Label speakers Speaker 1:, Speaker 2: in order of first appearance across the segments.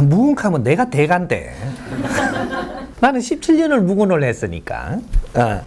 Speaker 1: 무근하면 내가 대간데. 나는 17년을 무근을 했으니까.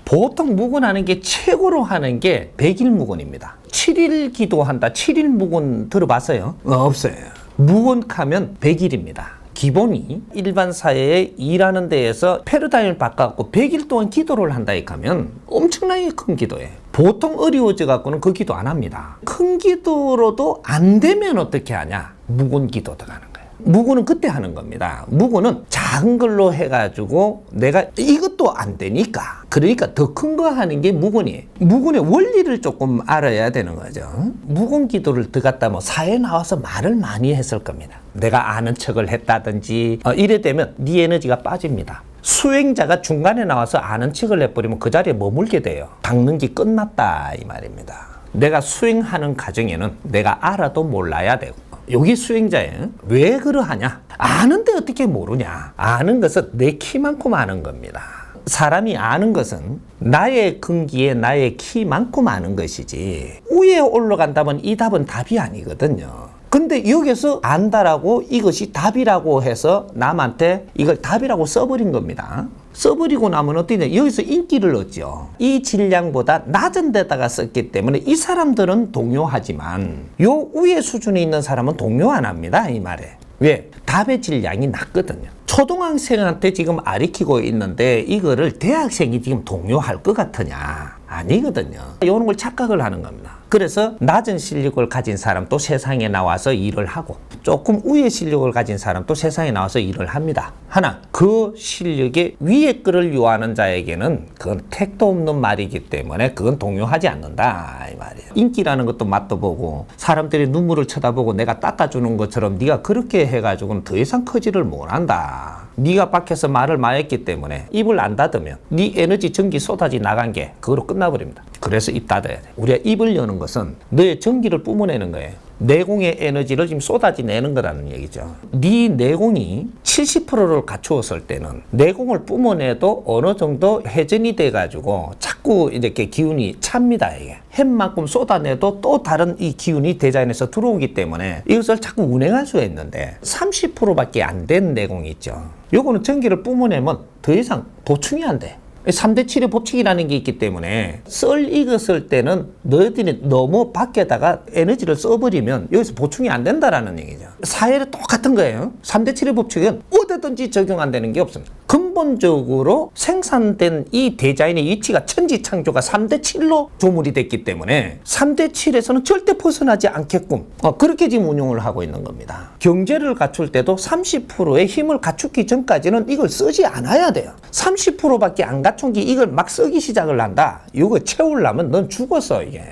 Speaker 1: 보통 무근하는 게 최고로 하는 게 100일 무근입니다. 7일 기도한다. 7일 무근 들어봤어요? 없어요. 무근하면 100일입니다. 기본이 일반 사회에 일하는 데에서 패러다임을 바꿔갖고 100일 동안 기도를 한다 하면 엄청나게 큰 기도예요. 보통 어려워져 갖고는 그 기도 안 합니다. 큰 기도로도 안 되면 어떻게 하냐? 무근 기도 들어가는 거예요. 무근은 그때 하는 겁니다. 무근은 작은 걸로 해가지고 내가 이것도 안 되니까 그러니까 더 큰 거 하는 게 무근이에요. 무근의 원리를 조금 알아야 되는 거죠. 무근 기도를 들어갔다 뭐 사회에 나와서 말을 많이 했을 겁니다. 내가 아는 척을 했다든지 이래 되면 네 에너지가 빠집니다. 수행자가 중간에 나와서 아는 척을 해버리면 그 자리에 머물게 돼요. 닦는기 끝났다 이 말입니다. 내가 수행하는 과정에는 내가 알아도 몰라야 되고 여기 수행자예요. 왜 그러하냐? 아는데 어떻게 모르냐? 아는 것은 내 키만큼 아는 겁니다. 사람이 아는 것은 나의 근기에 나의 키만큼 아는 것이지 위에 올라간다면 이 답은 답이 아니거든요. 근데 여기서 안다라고 이것이 답이라고 해서 남한테 이걸 답이라고 써버린 겁니다. 써버리고 나면 어떻게 되냐? 여기서 인기를 얻죠. 이 질량보다 낮은 데다가 썼기 때문에 이 사람들은 동요하지만 요 위에 수준에 있는 사람은 동요 안 합니다. 이 말에. 왜? 답의 질량이 낮거든요. 초등학생한테 지금 가르치고 있는데 이거를 대학생이 지금 동요할 것 같으냐? 아니거든요. 이런 걸 착각을 하는 겁니다. 그래서 낮은 실력을 가진 사람도 세상에 나와서 일을 하고 조금 위의 실력을 가진 사람도 세상에 나와서 일을 합니다. 하나, 그 실력의 위의 거를 요하는 자에게는 그건 택도 없는 말이기 때문에 그건 동요하지 않는다 이 말이에요. 인기라는 것도 맛도 보고 사람들이 눈물을 쳐다보고 내가 닦아주는 것처럼 네가 그렇게 해가지고는 더 이상 커지를 못한다. 네가 밖에서 말을 많이 했기 때문에 입을 안 닫으면 네 에너지 전기 쏟아지 나간 게 그거로 끝나버립니다. 그래서 입 닫아야 돼. 우리가 입을 여는 것은 너의 전기를 뿜어내는 거예요. 내공의 에너지를 지금 쏟아지내는 거라는 얘기죠. 네 내공이 70%를 갖추었을 때는 내공을 뿜어내도 어느 정도 회전이 돼가지고 자꾸 이렇게 기운이 찹니다. 이게 햄만큼 쏟아내도 또 다른 이 기운이 대자연에서 들어오기 때문에 이것을 자꾸 운행할 수가 있는데 30%밖에 안 된 내공이 있죠. 요거는 전기를 뿜어내면 더 이상 보충이 안 돼. 3대 7의 법칙이라는 게 있기 때문에 썰 익었을 때는 너희들이 너무 밖에다가 에너지를 써버리면 여기서 보충이 안 된다라는 얘기죠. 사회는 똑같은 거예요. 3대 7의 법칙은 어디든지 적용 안 되는 게 없습니다. 근본적으로 생산된 이 대자연의 위치가 천지창조가 3대 7로 조물이 됐기 때문에 3대 7에서는 절대 벗어나지 않게끔 그렇게 지금 운용을 하고 있는 겁니다. 경제를 갖출 때도 30%의 힘을 갖추기 전까지는 이걸 쓰지 않아야 돼요. 30%밖에 안 갖춘 게 이걸 막 쓰기 시작을 한다. 이거 채우려면 넌 죽었어 이게.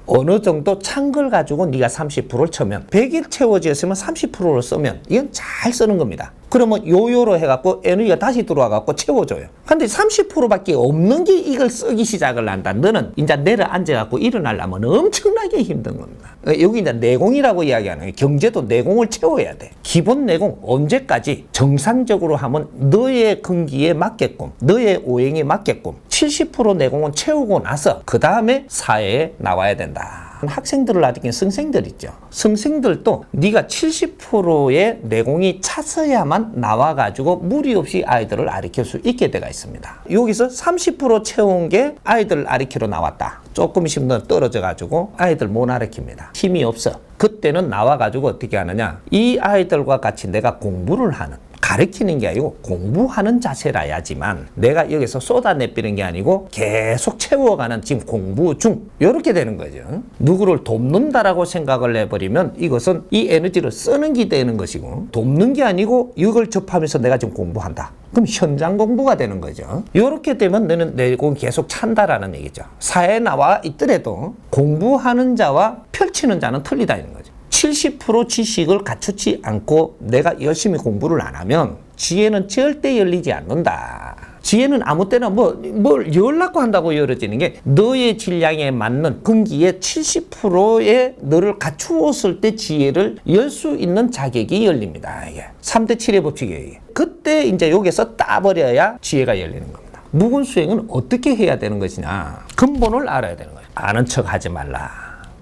Speaker 1: 어느 정도 찬 걸 가지고 네가 30%를 쳐면 100일 채워졌으면 30%를 쓰면 이건 잘 쓰는 겁니다. 그러면 요요로 해갖고 에너지가 다시 들어와갖고 채워줘요. 근데 30%밖에 없는 게 이걸 쓰기 시작을 한다. 너는 이제 내려앉아갖고 일어나려면 엄청나게 힘든 겁니다. 여기 이제 내공이라고 이야기하는 거예요. 경제도 내공을 채워야 돼. 기본 내공 언제까지 정상적으로 하면 너의 근기에 맞게끔 너의 오행에 맞게끔 70% 내공은 채우고 나서 그 다음에 사회에 나와야 된다. 학생들을 가리킨 성생들 있죠. 성생들도 네가 70%의 내공이 찼어야만 나와가지고 무리 없이 아이들을 가르칠 수 있게 돼가 있습니다. 여기서 30% 채운 게 아이들 가르치러 나왔다. 조금씩 더 떨어져가지고 아이들 못 가르칩니다. 힘이 없어. 그때는 나와가지고 어떻게 하느냐. 이 아이들과 같이 내가 공부를 하는 가르치는 게 아니고 공부하는 자세라야지만 내가 여기서 쏟아내비는 게 아니고 계속 채워가는 지금 공부 중 이렇게 되는 거죠. 누구를 돕는다라고 생각을 해버리면 이것은 이 에너지를 쓰는 게 되는 것이고 돕는 게 아니고 이걸 접하면서 내가 지금 공부한다. 그럼 현장 공부가 되는 거죠. 이렇게 되면 너는 내공이 계속 찬다라는 얘기죠. 사회에 나와 있더라도 공부하는 자와 펼치는 자는 틀리다는 거죠. 70% 지식을 갖추지 않고 내가 열심히 공부를 안 하면 지혜는 절대 열리지 않는다. 지혜는 아무 때나 뭘 열라고 한다고 열어지는 게 너의 질량에 맞는 근기의 70%의 너를 갖추었을 때 지혜를 열 수 있는 자격이 열립니다. 이게 3대 7의 법칙이에요. 그때 이제 여기서 따버려야 지혜가 열리는 겁니다. 무근 수행은 어떻게 해야 되는 것이냐. 근본을 알아야 되는 거예요. 아는 척 하지 말라.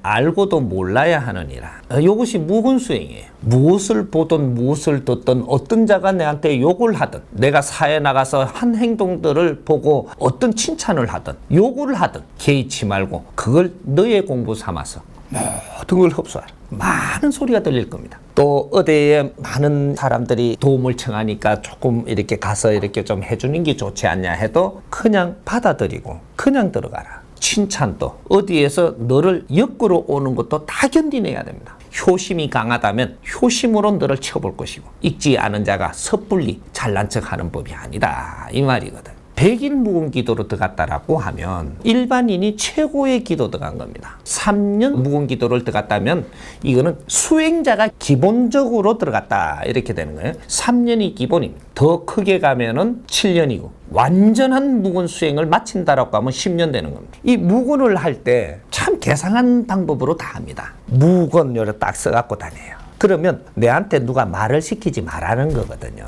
Speaker 1: 알고도 몰라야 하느니라. 이것이 묵은수행이에요. 무엇을 보든 무엇을 듣든 어떤 자가 내한테 욕을 하든 내가 사회에 나가서 한 행동들을 보고 어떤 칭찬을 하든 욕을 하든 개의치 말고 그걸 너의 공부 삼아서 모든 걸 흡수하라. 많은 소리가 들릴 겁니다. 또 어디에 많은 사람들이 도움을 청하니까 조금 이렇게 가서 이렇게 좀 해주는 게 좋지 않냐 해도 그냥 받아들이고 그냥 들어가라. 칭찬도 어디에서 너를 엮으러 오는 것도 다 견디내야 됩니다. 효심이 강하다면 효심으로 너를 쳐볼 것이고 읽지 않은 자가 섣불리 잘난 척하는 법이 아니다 이 말이거든. 100일 묵은 기도로 들어갔다라고 하면 일반인이 최고의 기도 들어간 겁니다. 3년 묵은 기도를 들어갔다면 이거는 수행자가 기본적으로 들어갔다 이렇게 되는 거예요. 3년이 기본입니다. 더 크게 가면은 7년이고 완전한 묵은 수행을 마친다라고 하면 10년 되는 겁니다. 이 묵은을 할 때 참 계산한 방법으로 다 합니다. 묵은 요래 딱 써갖고 다녀요. 그러면 내한테 누가 말을 시키지 말라는 거거든요.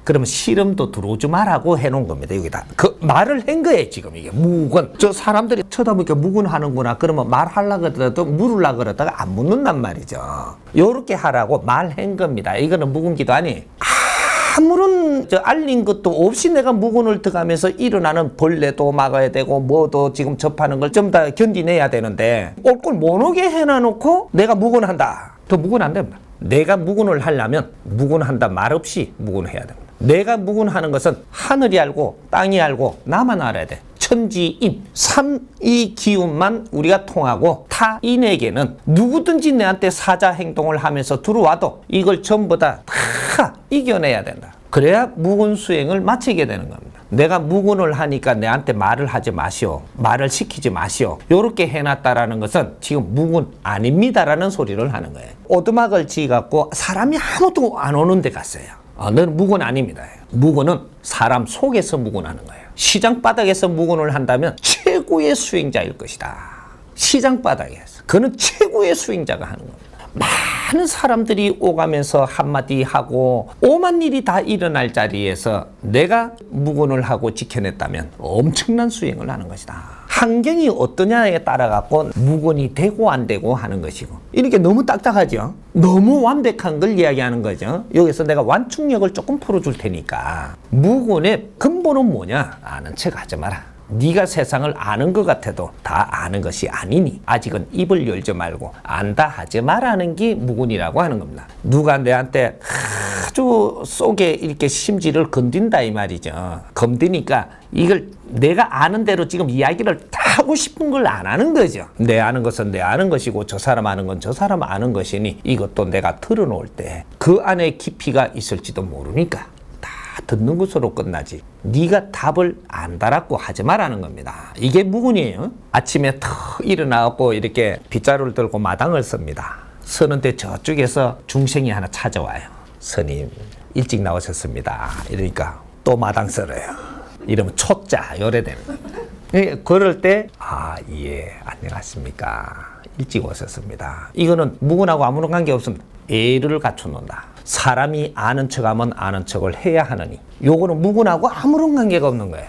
Speaker 1: 그러면 씨름도 들어오지 말라고 해놓은 겁니다. 여기다. 그 말을 한 거예요, 지금 이게. 묵은. 저 사람들이 쳐다보니까 묵은 하는구나. 그러면 말하려고 그러다도 물으려고 그러다가 안 묻는단 말이죠. 요렇게 하라고 말한 겁니다. 이거는 묵은 기도 아니. 아무런 알린 것도 없이 내가 묵은을 들어가면서 일어나는 벌레도 막아야 되고 뭐도 지금 접하는 걸 좀 다 견디내야 되는데 꼴꼴 못 오게 해놔놓고 내가 묵은한다. 또 묵은 안 됩니다. 내가 묵은을 하려면 묵은한다 말 없이 묵은해야 됩니다. 내가 묵은하는 것은 하늘이 알고 땅이 알고 나만 알아야 돼. 천지임 삼이 기운만 우리가 통하고 타인에게는 누구든지 내한테 사자 행동을 하면서 들어와도 이걸 전부 다 이겨내야 된다. 그래야 묵은 수행을 마치게 되는 겁니다. 내가 묵은을 하니까 내한테 말을 하지 마시오. 말을 시키지 마시오. 요렇게 해놨다라는 것은 지금 묵은 아닙니다라는 소리를 하는 거예요. 오두막을 지어갖고 사람이 아무도 안 오는 데 갔어요. 너는 묵은 아닙니다. 묵은은 사람 속에서 묵은하는 거예요. 시장 바닥에서 묵은을 한다면 최고의 수행자일 것이다. 시장 바닥에서. 그는 최고의 수행자가 하는 겁니다. 많은 사람들이 오가면서 한마디 하고 오만 일이 다 일어날 자리에서 내가 묵은을 하고 지켜냈다면 엄청난 수행을 하는 것이다. 환경이 어떠냐에 따라 갖고 묵은이 되고 안 되고 하는 것이고 이렇게 너무 딱딱하죠. 너무 완벽한 걸 이야기하는 거죠. 여기서 내가 완충력을 조금 풀어줄 테니까 묵은의 근본은 뭐냐? 아는 척 하지 마라. 네가 세상을 아는 것 같아도 다 아는 것이 아니니 아직은 입을 열지 말고 안다 하지 말라는 게 묵은이라고 하는 겁니다. 누가 내한테 아주 속에 이렇게 심지를 건든다 이 말이죠. 건드니까 이걸 내가 아는 대로 지금 이야기를 다 하고 싶은 걸 안 하는 거죠. 내 아는 것은 내 아는 것이고 저 사람 아는 건 저 사람 아는 것이니 이것도 내가 털어놓을 때 그 안에 깊이가 있을지도 모르니까 듣는 것으로 끝나지 네가 답을 안다라고 하지 말라는 겁니다. 이게 묵은이에요. 아침에 턱 일어나고 이렇게 빗자루를 들고 마당을 씁니다. 서는데 저쪽에서 중생이 하나 찾아와요. 스님 일찍 나오셨습니다. 이러니까 또 마당 썰어요. 이러면 초자 요래되는 거예요. 그럴 때 예 안녕하십니까 일찍 오셨습니다. 이거는 묵은하고 아무런 관계 없습니다. 예의를 갖춰놓는다. 사람이 아는 척하면 아는 척을 해야 하느니 요거는 묵은하고 아무런 관계가 없는 거예요.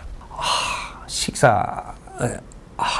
Speaker 1: 식사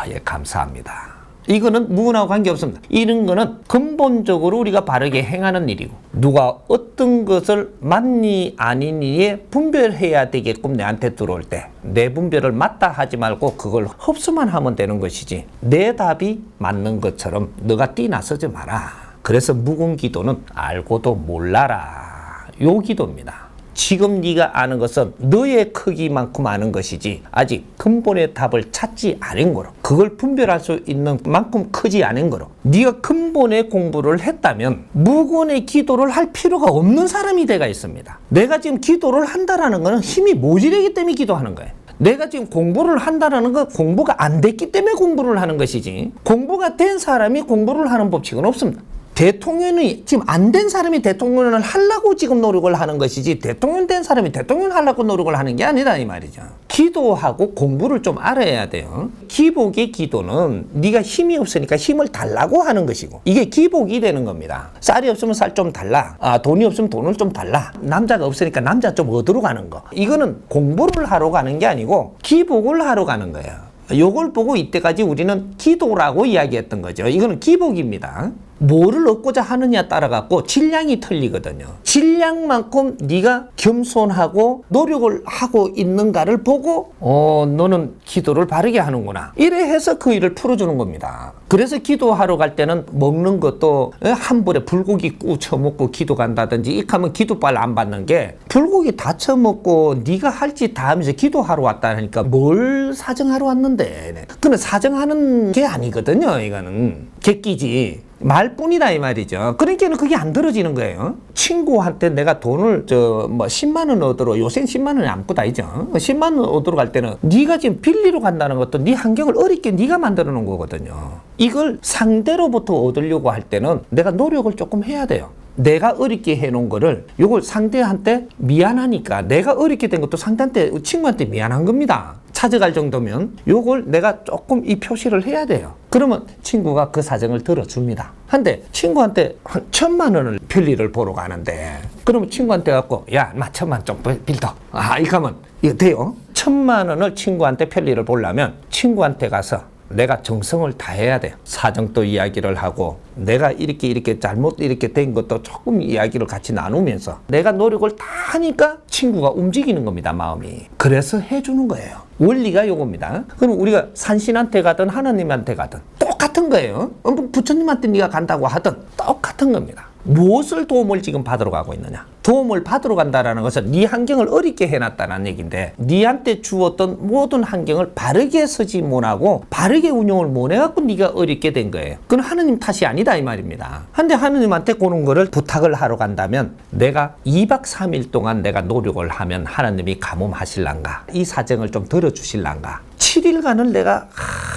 Speaker 1: 예 감사합니다. 이거는 묵은하고 관계없습니다. 이런 거는 근본적으로 우리가 바르게 행하는 일이고 누가 어떤 것을 맞니 아니니에 분별해야 되게끔 내한테 들어올 때 내 분별을 맞다 하지 말고 그걸 흡수만 하면 되는 것이지 내 답이 맞는 것처럼 너가 뛰나서지 마라. 그래서 묵은 기도는 알고도 몰라라. 요 기도입니다. 지금 네가 아는 것은 너의 크기만큼 아는 것이지 아직 근본의 답을 찾지 않은 거로 그걸 분별할 수 있는 만큼 크지 않은 거로 네가 근본의 공부를 했다면 묵은의 기도를 할 필요가 없는 사람이 돼가 있습니다. 내가 지금 기도를 한다라는 거는 힘이 모자라기 때문에 기도하는 거예요. 내가 지금 공부를 한다라는 건 공부가 안 됐기 때문에 공부를 하는 것이지 공부가 된 사람이 공부를 하는 법칙은 없습니다. 대통령이 지금 안 된 사람이 대통령을 하려고 지금 노력을 하는 것이지 대통령 된 사람이 대통령 하려고 노력을 하는 게 아니다 이 말이죠. 기도하고 공부를 좀 알아야 돼요. 기복의 기도는 네가 힘이 없으니까 힘을 달라고 하는 것이고 이게 기복이 되는 겁니다. 쌀이 없으면 쌀 좀 달라. 돈이 없으면 돈을 좀 달라. 남자가 없으니까 남자 좀 얻으러 가는 거. 이거는 공부를 하러 가는 게 아니고 기복을 하러 가는 거예요. 요걸 보고 이때까지 우리는 기도라고 이야기했던 거죠. 이거는 기복입니다. 뭐를 얻고자 하느냐 따라 갖고 질량이 틀리거든요. 질량만큼 네가 겸손하고 노력을 하고 있는가를 보고 너는 기도를 바르게 하는구나. 이래 해서 그 일을 풀어주는 겁니다. 그래서 기도하러 갈 때는 먹는 것도 한 번에 불고기 꾸쳐 먹고 기도 간다든지 이렇게 하면 기도빨 안 받는 게 불고기 다 처먹고 네가 할 짓 다 하면서 기도하러 왔다 하니까 뭘 사정하러 왔는데. 근데 사정하는 게 아니거든요. 이거는 객기지. 말뿐이다 이 말이죠. 그러니까 그게 안 들어지는 거예요. 친구한테 내가 돈을 10만 원 얻으러, 요새 10만 원이 아무것도 아니죠. 10만 원 얻으러 갈 때는 네가 지금 빌리러 간다는 것도 네 환경을 어렵게 네가 만들어 놓은 거거든요. 이걸 상대로부터 얻으려고 할 때는 내가 노력을 조금 해야 돼요. 내가 어렵게 해놓은 거를 요걸 상대한테 미안하니까 내가 어렵게 된 것도 상대한테 친구한테 미안한 겁니다. 찾아갈 정도면 요걸 내가 조금 이 표시를 해야 돼요. 그러면 친구가 그 사정을 들어줍니다. 한데 친구한테 한 1,000만 원을 편리를 보러 가는데 그러면 친구한테 갖고 야, 나 1,000만 좀 빌더. 이렇게 하면 이거 돼요. 1,000만 원을 친구한테 편리를 보려면 친구한테 가서 내가 정성을 다해야 돼요. 사정도 이야기를 하고 내가 이렇게 잘못 이렇게 된 것도 조금 이야기를 같이 나누면서 내가 노력을 다 하니까 친구가 움직이는 겁니다. 마음이. 그래서 해주는 거예요. 원리가 요겁니다. 그럼 우리가 산신한테 가든 하나님한테 가든 똑같은 거예요. 부처님한테 네가 간다고 하든 똑같은 겁니다. 무엇을 도움을 지금 받으러 가고 있느냐? 도움을 받으러 간다라는 것은 네 환경을 어렵게 해놨다는 얘기인데 네한테 주었던 모든 환경을 바르게 서지 못하고 바르게 운영을 못 해갖고 네가 어렵게 된 거예요. 그건 하느님 탓이 아니다 이 말입니다. 한데 하느님한테 그런 거를 부탁을 하러 간다면 내가 2박 3일 동안 내가 노력을 하면 하나님이 가뭄하실란가? 이 사정을 좀 들어주실란가? 7일간을 내가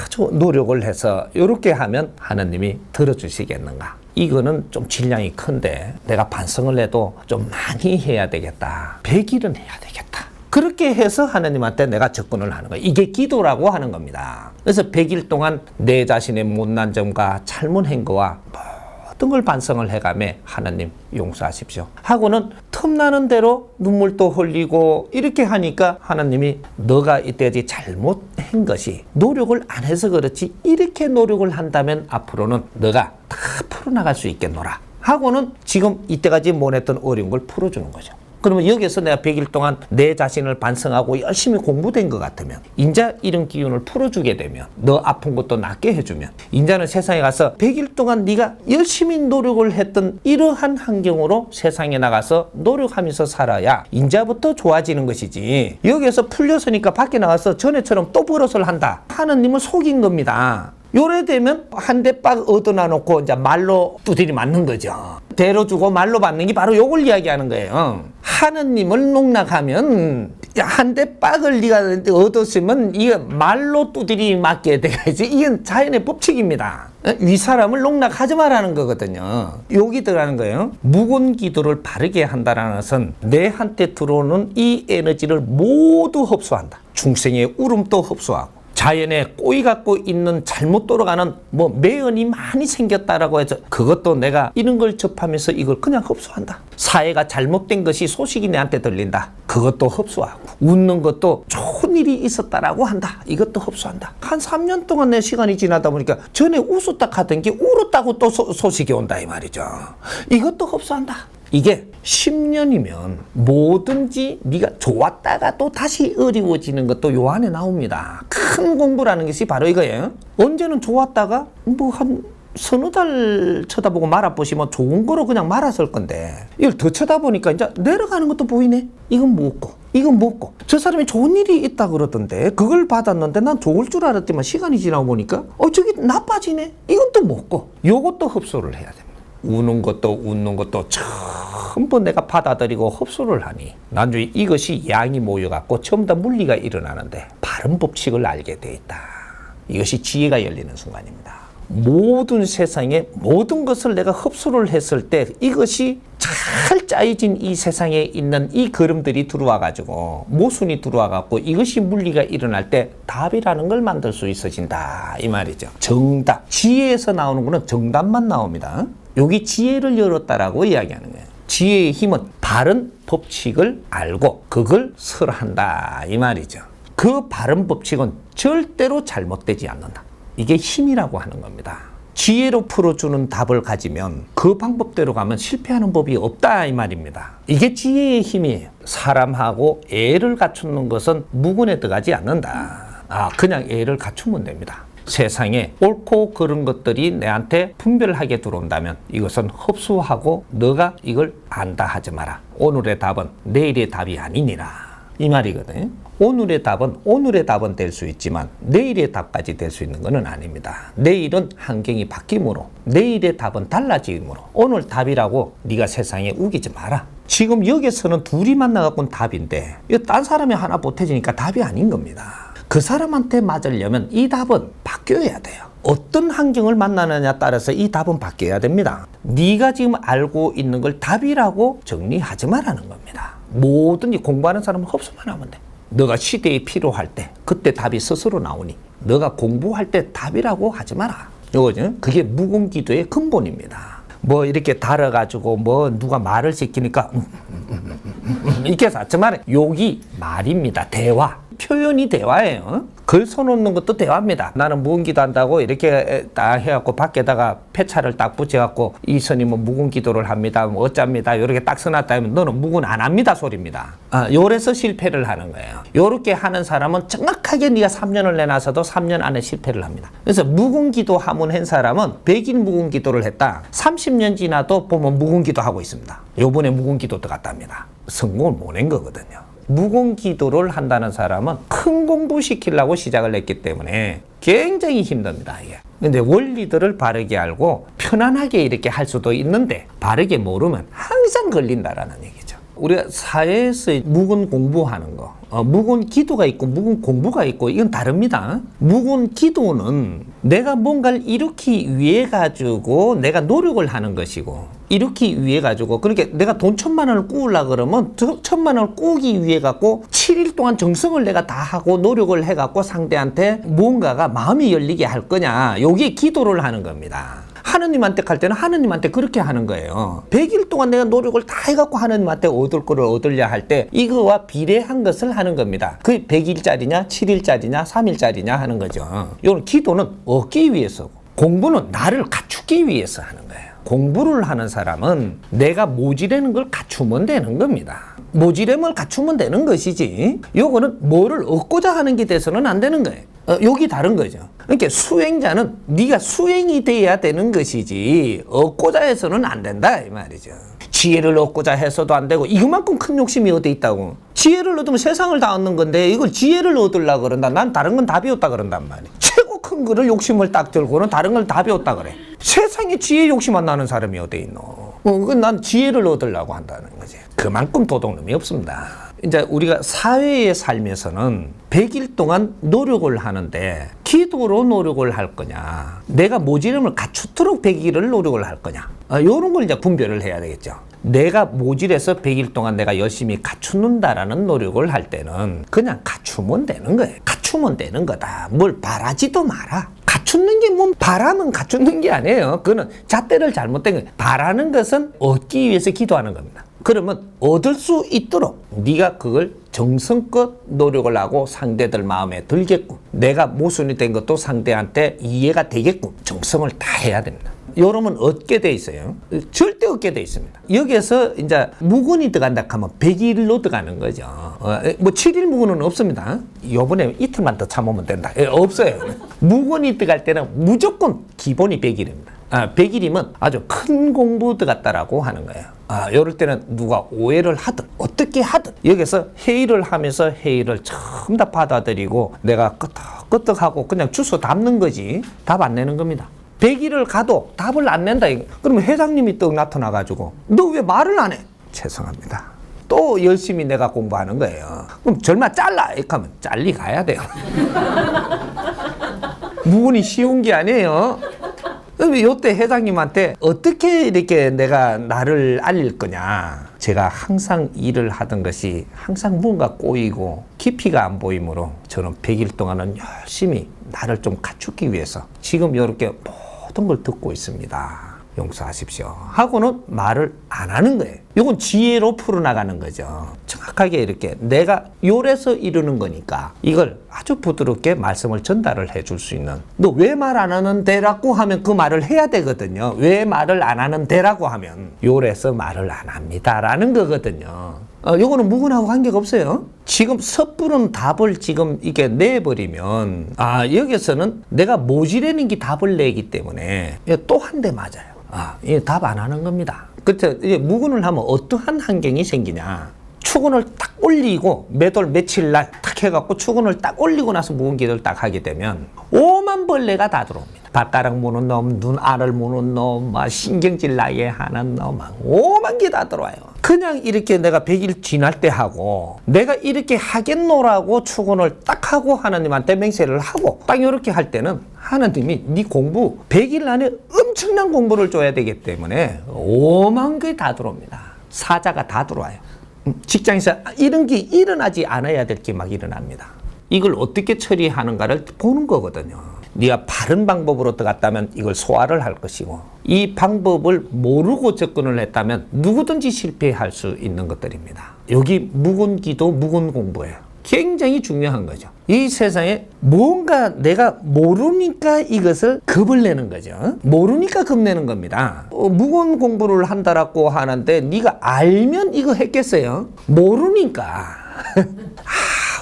Speaker 1: 아주 노력을 해서 이렇게 하면 하나님이 들어주시겠는가? 이거는 좀 질량이 큰데 내가 반성을 해도 좀 많이 해야 되겠다. 100일은 해야 되겠다. 그렇게 해서 하나님한테 내가 접근을 하는 거예요. 이게 기도라고 하는 겁니다. 그래서 100일 동안 내 자신의 못난 점과 잘못한 거와 모든 걸 반성을 해가며 하나님 용서하십시오 하고는 틈나는 대로 눈물도 흘리고 이렇게 하니까 하나님이 너가 이때까지 잘못한 것이 노력을 안 해서 그렇지 이렇게 노력을 한다면 앞으로는 너가 다 풀어나갈 수 있겠노라 하고는 지금 이때까지 못했던 어려운 걸 풀어주는 거죠. 그러면 여기서 내가 100일 동안 내 자신을 반성하고 열심히 공부된 것 같으면 인자 이런 기운을 풀어주게 되면 너 아픈 것도 낫게 해주면 인자는 세상에 가서 100일 동안 네가 열심히 노력을 했던 이러한 환경으로 세상에 나가서 노력하면서 살아야 인자부터 좋아지는 것이지 여기에서 풀렸으니까 밖에 나가서 전에처럼 또 버릇을 한다 하느님을 속인 겁니다. 요래 되면 한 대 빡 얻어놔 놓고 이제 말로 두드리 맞는 거죠. 대로 주고 말로 받는 게 바로 요걸 이야기하는 거예요. 하느님을 농락하면 한 대 빡을 네가 얻었으면 이게 말로 두드리 맞게 돼야지. 이건 자연의 법칙입니다. 위 사람을 농락하지 말라는 거거든요. 여기 들어가는 거예요. 묵은 기도를 바르게 한다는 것은 내한테 들어오는 이 에너지를 모두 흡수한다. 중생의 울음도 흡수하고 자연에 꼬이 갖고 있는 잘못 돌아가는 매연이 많이 생겼다라고 해서 그것도 내가 이런 걸 접하면서 이걸 그냥 흡수한다. 사회가 잘못된 것이 소식이 내한테 들린다. 그것도 흡수하고 웃는 것도 좋은 일이 있었다라고 한다. 이것도 흡수한다. 한 3년 동안 내 시간이 지나다 보니까 전에 웃었다 하던 게 울었다고 또 소식이 온다 이 말이죠. 이것도 흡수한다. 이게 10년이면 뭐든지 네가 좋았다가 또 다시 어려워지는 것도 요 안에 나옵니다. 큰 공부라는 것이 바로 이거예요. 언제는 좋았다가 한 서너 달 쳐다보고 말아보시면 좋은 거로 그냥 말았을 건데 이걸 더 쳐다보니까 이제 내려가는 것도 보이네. 이건 먹고 이건 먹고 저 사람이 좋은 일이 있다 그러던데 그걸 받았는데 난 좋을 줄 알았더만 시간이 지나고 보니까 저기 나빠지네. 이건 또 먹고 요것도 흡수를 해야 됩니다. 우는 것도 웃는 것도 전부 내가 받아들이고 흡수를 하니 나중에 이것이 양이 모여갖고 전부 다 물리가 일어나는데 바른 법칙을 알게 돼 있다. 이것이 지혜가 열리는 순간입니다. 모든 세상에 모든 것을 내가 흡수를 했을 때 이것이 잘 짜여진 이 세상에 있는 이 걸음들이 들어와가지고 모순이 들어와갖고 이것이 물리가 일어날 때 답이라는 걸 만들 수 있어진다 이 말이죠. 정답. 지혜에서 나오는 거는 정답만 나옵니다. 여기 지혜를 열었다라고 이야기하는 거예요. 지혜의 힘은 바른 법칙을 알고 그걸 설한다 이 말이죠. 그 바른 법칙은 절대로 잘못되지 않는다. 이게 힘이라고 하는 겁니다. 지혜로 풀어주는 답을 가지면 그 방법대로 가면 실패하는 법이 없다 이 말입니다. 이게 지혜의 힘이에요. 사람하고 애를 갖추는 것은 무근에 들어가지 않는다. 그냥 애를 갖추면 됩니다. 세상에 옳고 그른 것들이 내한테 분별하게 들어온다면 이것은 흡수하고 너가 이걸 안다 하지 마라. 오늘의 답은 내일의 답이 아니니라. 이 말이거든요. 오늘의 답은 될 수 있지만 내일의 답까지 될 수 있는 것은 아닙니다. 내일은 환경이 바뀜으로 내일의 답은 달라짐으로 오늘 답이라고 네가 세상에 우기지 마라. 지금 여기서는 둘이 만나갖고는 답인데 이거 딴 사람이 하나 보태지니까 답이 아닌 겁니다. 그 사람한테 맞으려면 이 답은 바뀌어야 돼요. 어떤 환경을 만나느냐에 따라서 이 답은 바뀌어야 됩니다. 네가 지금 알고 있는 걸 답이라고 정리하지 말라는 겁니다. 뭐든지 공부하는 사람은 흡수만 하면 돼. 너가 시대에 필요할 때 그때 답이 스스로 나오니 너가 공부할 때 답이라고 하지 마라. 요거죠. 그게 무공기도의 근본입니다. 뭐 이렇게 달아가지고 뭐 누가 말을 시키니까 이렇게 해서 하지 마라. 여기 말입니다. 대화. 표현이 대화예요. 글 써놓는 것도 대화입니다. 나는 무근기도 한다고 이렇게 딱 해갖고 밖에다가 폐차를 딱 붙여갖고 이 스님은 무근기도를 합니다. 뭐 어쩝니다. 이렇게 딱 써놨다 하면 너는 무근 안 합니다 소리입니다. 요래서 실패를 하는 거예요. 요렇게 하는 사람은 정확하게 네가 3년을 내놔서도 3년 안에 실패를 합니다. 그래서 무근기도 하문 한 사람은 100일 무근기도를 했다. 30년 지나도 보면 무근기도 하고 있습니다. 요번에 무근기도 들어갔답니다. 성공을 못 낸 거거든요. 무공기도를 한다는 사람은 큰 공부 시키려고 시작을 했기 때문에 굉장히 힘듭니다. 이게. 근데 원리들을 바르게 알고 편안하게 이렇게 할 수도 있는데 바르게 모르면 항상 걸린다라는 얘기죠. 우리가 사회에서 무근 공부하는 거, 무근 기도가 있고 무근 공부가 있고 이건 다릅니다. 무근 기도는 내가 뭔가를 일으키기 위해 가지고 내가 노력을 하는 것이고 이렇게 위해 가지고 그렇게 내가 돈 1,000만 원을 꾸으려 그러면 1,000만 원을 꾸기 위해 갖고 7일 동안 정성을 내가 다 하고 노력을 해 갖고 상대한테 무언가가 마음이 열리게 할 거냐. 요게 기도를 하는 겁니다. 하느님한테 갈 때는 하느님한테 그렇게 하는 거예요. 100일 동안 내가 노력을 다 해갖고 하느님한테 얻을 거를 얻으려 할 때 이거와 비례한 것을 하는 겁니다. 그게 100일짜리냐 7일짜리냐 3일짜리냐 하는 거죠. 요런 기도는 얻기 위해서고 공부는 나를 갖추기 위해서 하는 거예요. 공부를 하는 사람은 내가 모지라는 걸 갖추면 되는 겁니다. 모지됨을 갖추면 되는 것이지 요거는 뭐를 얻고자 하는 게 돼서는 안 되는 거예요. 여기 다른 거죠. 그러니까 수행자는 네가 수행이 돼야 되는 것이지 얻고자 해서는 안 된다 이 말이죠. 지혜를 얻고자 해서도 안 되고 이만큼 큰 욕심이 어디 있다고. 지혜를 얻으면 세상을 다 얻는 건데 이걸 지혜를 얻으려고 그런다. 난 다른 건 답이 없다 그런단 말이야. 최고 큰 거를 욕심을 딱 들고는 다른 건 답이 없다 그래. 세상에 지혜 욕심 안 나는 사람이 어디 있노. 난 지혜를 얻으려고 한다는 거지. 그만큼 도둑놈이 없습니다. 이제 우리가 사회에 살면서는 100일 동안 노력을 하는데 기도로 노력을 할 거냐 내가 모지름을 갖추도록 100일을 노력을 할 거냐 이런 걸 이제 분별을 해야 되겠죠. 내가 모질에서 100일 동안 내가 열심히 갖추는다라는 노력을 할 때는 그냥 갖추면 되는 거예요. 갖추면 되는 거다. 뭘 바라지도 마라. 갖추는 게 뭐 바라면 갖추는 게 아니에요. 그거는 잣대를 잘못된 거예요. 바라는 것은 얻기 위해서 기도하는 겁니다. 그러면 얻을 수 있도록 네가 그걸 정성껏 노력을 하고 상대들 마음에 들겠고 내가 모순이 된 것도 상대한테 이해가 되겠고 정성을 다 해야 됩니다. 여러분 얻게 돼 있어요. 절대 얻게 돼 있습니다. 여기에서 이제 무근이 들어간다 하면 100일로 들어가는 거죠. 뭐 7일 무근은 없습니다. 요번에 이틀만 더 참으면 된다. 없어요. 무근이 들어갈 때는 무조건 기본이 100일입니다. 100일이면 아주 큰 공부 들어갔다라고 하는 거예요. 이럴 때는 누가 오해를 하든 어떻게 하든 여기서 회의를 하면서 회의를 전부 다 받아들이고 내가 끄떡끄떡하고 그냥 주워 담는 거지 답 안 내는 겁니다. 100일을 가도 답을 안 낸다. 그러면 회장님이 떡 나타나가지고 너 왜 말을 안 해? 죄송합니다. 또 열심히 내가 공부하는 거예요. 그럼 절마 잘라 이렇게 하면 잘리 가야 돼요. 무근이 쉬운 게 아니에요. 요때 회장님한테 어떻게 이렇게 내가 나를 알릴 거냐. 제가 항상 일을 하던 것이 항상 뭔가 꼬이고 깊이가 안 보이므로 저는 100일 동안은 열심히 나를 좀 갖추기 위해서 지금 이렇게 모든 걸 듣고 있습니다. 용서하십시오 하고는 말을 안 하는 거예요. 이건 지혜로 풀어나가는 거죠. 정확하게 이렇게 내가 요래서 이러는 거니까 이걸 아주 부드럽게 말씀을 전달을 해줄 수 있는, 너 왜 말 안 하는데라고 하면 그 말을 해야 되거든요. 왜 말을 안 하는데라고 하면 요래서 말을 안 합니다라는 거거든요. 요거는 무근하고 관계가 없어요. 지금 섣부른 답을 지금 이게 내버리면 여기서는 내가 모지라는 게 답을 내기 때문에 또 한 대 맞아요. 이게 답 안 하는 겁니다. 그때 이제 무근을 하면 어떠한 환경이 생기냐. 축은을 딱 올리고 매돌 며칠 날 딱 해갖고 축은을 딱 올리고 나서 무근기를 딱 하게 되면 오만 벌레가 다 들어옵니다. 발가락 무는 놈, 눈 알을 무는 놈, 신경질 나게 하는 놈, 오만 개 다 들어와요. 그냥 이렇게 내가 100일 지날 때 하고 내가 이렇게 하겠노라고 축은을 딱 하고 하나님한테 맹세를 하고 딱 이렇게 할 때는 하나님이 네 공부 100일 안에 엄청난 공부를 줘야 되기 때문에 오만 개 다 들어옵니다. 사자가 다 들어와요. 직장에서 이런 게 일어나지 않아야 될 게 막 일어납니다. 이걸 어떻게 처리하는가를 보는 거거든요. 네가 바른 방법으로 들어갔다면 이걸 소화를 할 것이고, 이 방법을 모르고 접근을 했다면 누구든지 실패할 수 있는 것들입니다. 여기 묵은기도 묵은 공부예요. 굉장히 중요한 거죠. 이 세상에 뭔가 내가 모르니까 이것을 겁을 내는 거죠. 모르니까 겁내는 겁니다. 묵은 공부를 한다라고 하는데 네가 알면 이거 했겠어요? 모르니까.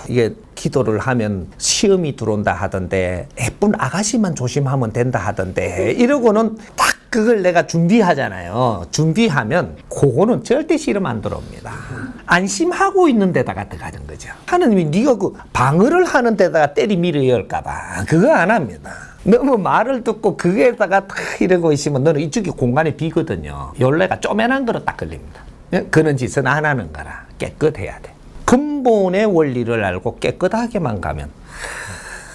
Speaker 1: 이게 기도를 하면 시험이 들어온다 하던데 예쁜 아가씨만 조심하면 된다 하던데 이러고는 딱 그걸 내가 준비하잖아요. 준비하면 그거는 절대 시험 안 들어옵니다. 안심하고 있는 데다가 들어가는 거죠. 하느님이 네가 그 방어를 하는 데다가 때리미를 열까봐 그거 안 합니다. 너무 말을 듣고 그게다가 딱 이러고 있으면 너는 이쪽이 공간이 비거든요. 열레가 쪼매난 거로 딱 걸립니다. 그런 짓은 안 하는 거라 깨끗해야 돼. 근본의 원리를 알고 깨끗하게만 가면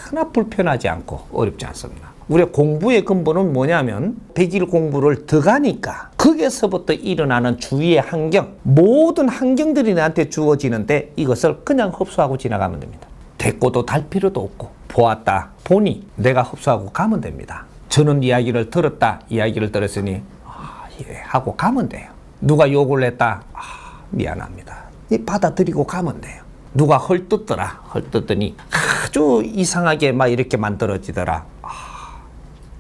Speaker 1: 하나 불편하지 않고 어렵지 않습니다. 우리 공부의 근본은 뭐냐면 100일 공부를 더 가니까 거기에서부터 일어나는 주위의 환경, 모든 환경들이 나한테 주어지는데 이것을 그냥 흡수하고 지나가면 됩니다. 대꾸도 달 필요도 없고 보았다 보니 내가 흡수하고 가면 됩니다. 저는 이야기를 들었다, 이야기를 들었으니 예 하고 가면 돼요. 누가 욕을 했다, 미안합니다. 받아들이고 가면 돼요. 누가 헐뜯더라, 헐뜯더니 아주 이상하게 막 이렇게 만들어지더라,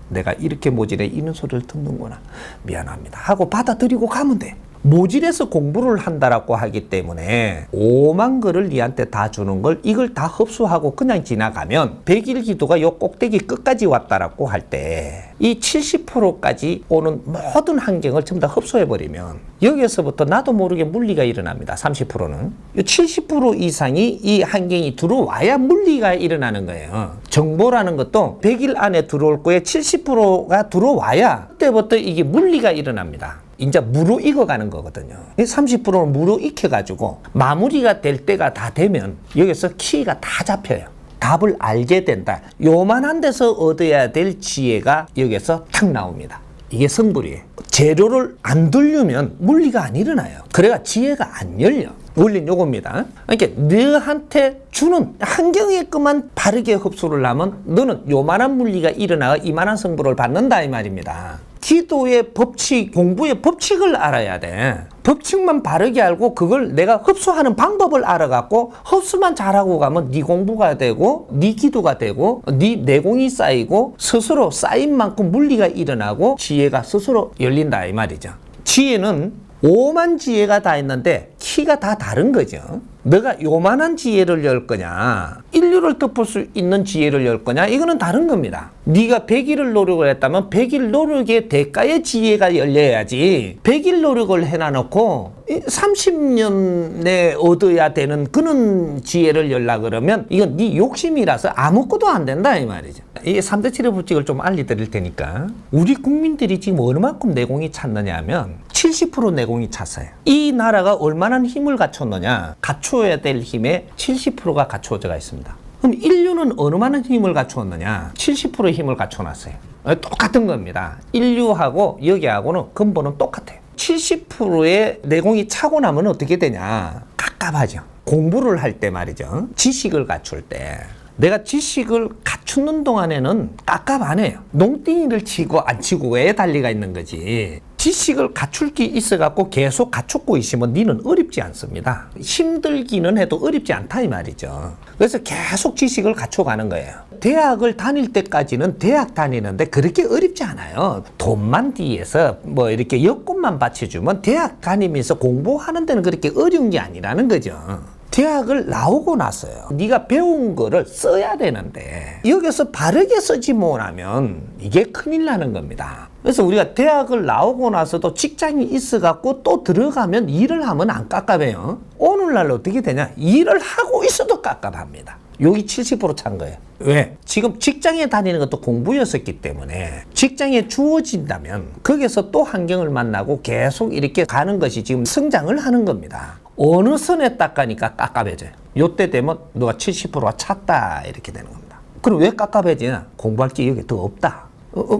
Speaker 1: 내가 이렇게 모질에 이런 소리를 듣는구나, 미안합니다 하고 받아들이고 가면 돼. 모질에서 공부를 한다라고 하기 때문에 오만 거를 니한테 다 주는 걸 이걸 다 흡수하고 그냥 지나가면 100일 기도가 요 꼭대기 끝까지 왔다라고 할 때 이 70%까지 오는 모든 환경을 전부 다 흡수해버리면 여기에서부터 나도 모르게 물리가 일어납니다. 30%는 70% 이상이 이 환경이 들어와야 물리가 일어나는 거예요. 정보라는 것도 100일 안에 들어올 거에 70%가 들어와야 그때부터 이게 물리가 일어납니다. 이제 무르익어가는 거거든요. 30%는 무르익혀가지고 마무리가 될 때가 다 되면 여기서 키가 다 잡혀요. 답을 알게 된다. 요만한 데서 얻어야 될 지혜가 여기서 탁 나옵니다. 이게 성불이에요. 재료를 안 돌리면 물리가 안 일어나요. 그래야 지혜가 안 열려. 원리는 요겁니다. 그러니까 너한테 주는 환경에 것만 바르게 흡수를 하면 너는 요만한 물리가 일어나가 이만한 성불을 받는다 이 말입니다. 기도의 법칙, 공부의 법칙을 알아야 돼. 법칙만 바르게 알고 그걸 내가 흡수하는 방법을 알아갖고 흡수만 잘하고 가면 네 공부가 되고 네 기도가 되고 네 내공이 쌓이고 스스로 쌓인 만큼 물리가 일어나고 지혜가 스스로 열린다 이 말이죠. 지혜는 오만 지혜가 다 있는데 키가 다 다른 거죠. 너가 요만한 지혜를 열 거냐, 인류를 덮을 수 있는 지혜를 열 거냐, 이거는 다른 겁니다. 네가 100일을 노력을 했다면 100일 노력의 대가의 지혜가 열려야지 100일 노력을 해놔놓고 30년 내에 얻어야 되는 그런 지혜를 열라 그러면 이건 네 욕심이라서 아무것도 안 된다 이 말이죠. 이 3대 치료 법칙을 좀 알려드릴 테니까 우리 국민들이 지금 얼마큼 내공이 찼느냐 하면 70% 내공이 찼어요. 이 나라가 얼마나 힘을 갖췄느냐, 갖춰야 될 힘의 70%가 갖추어져 있습니다. 그럼 인류는 얼마나 힘을 갖추었느냐, 70% 힘을 갖춰놨어요. 똑같은 겁니다. 인류하고 여기하고는 근본은 똑같아요. 70%의 내공이 차고 나면 어떻게 되냐, 갑갑하죠. 공부를 할 때 말이죠. 지식을 갖출 때 내가 지식을 갖추는 동안에는 깝깝하네요. 농땡이를 치고 안 치고 왜 달리가 있는 거지. 지식을 갖출 게 있어갖고 계속 갖추고 있으면 니는 어렵지 않습니다. 힘들기는 해도 어렵지 않다 이 말이죠. 그래서 계속 지식을 갖춰가는 거예요. 대학을 다닐 때까지는 대학 다니는데 그렇게 어렵지 않아요. 돈만 뒤에서 뭐 이렇게 여권만 받쳐주면 대학 다니면서 공부하는 데는 그렇게 어려운 게 아니라는 거죠. 대학을 나오고 나서요. 네가 배운 거를 써야 되는데 여기서 바르게 쓰지 못하면 이게 큰일 나는 겁니다. 그래서 우리가 대학을 나오고 나서도 직장이 있어갖고 또 들어가면 일을 하면 안 깝깝해요. 오늘날 어떻게 되냐? 일을 하고 있어도 깝깝합니다. 여기 70% 찬 거예요. 왜? 지금 직장에 다니는 것도 공부였었기 때문에 직장에 주어진다면 거기서 또 환경을 만나고 계속 이렇게 가는 것이 지금 성장을 하는 겁니다. 어느 선에 딱 가니까 깝깝해져요. 요때 되면 너가 70%가 찼다 이렇게 되는 겁니다. 그럼 왜 깝깝해지냐? 공부할 게 여기 더 없다.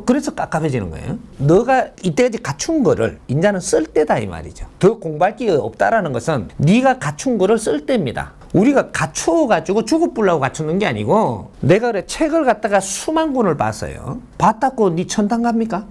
Speaker 1: 그래서 깝깝해지는 거예요. 너가 이때까지 갖춘 거를 이제는 쓸 때다 이 말이죠. 더 공부할 게 없다라는 것은 네가 갖춘 거를 쓸 때입니다. 우리가 갖추어가지고 죽어보려고 갖추는 게 아니고 내가 그래 책을 갖다가 수만 권을 봤어요. 봤다고 네 천당 갑니까?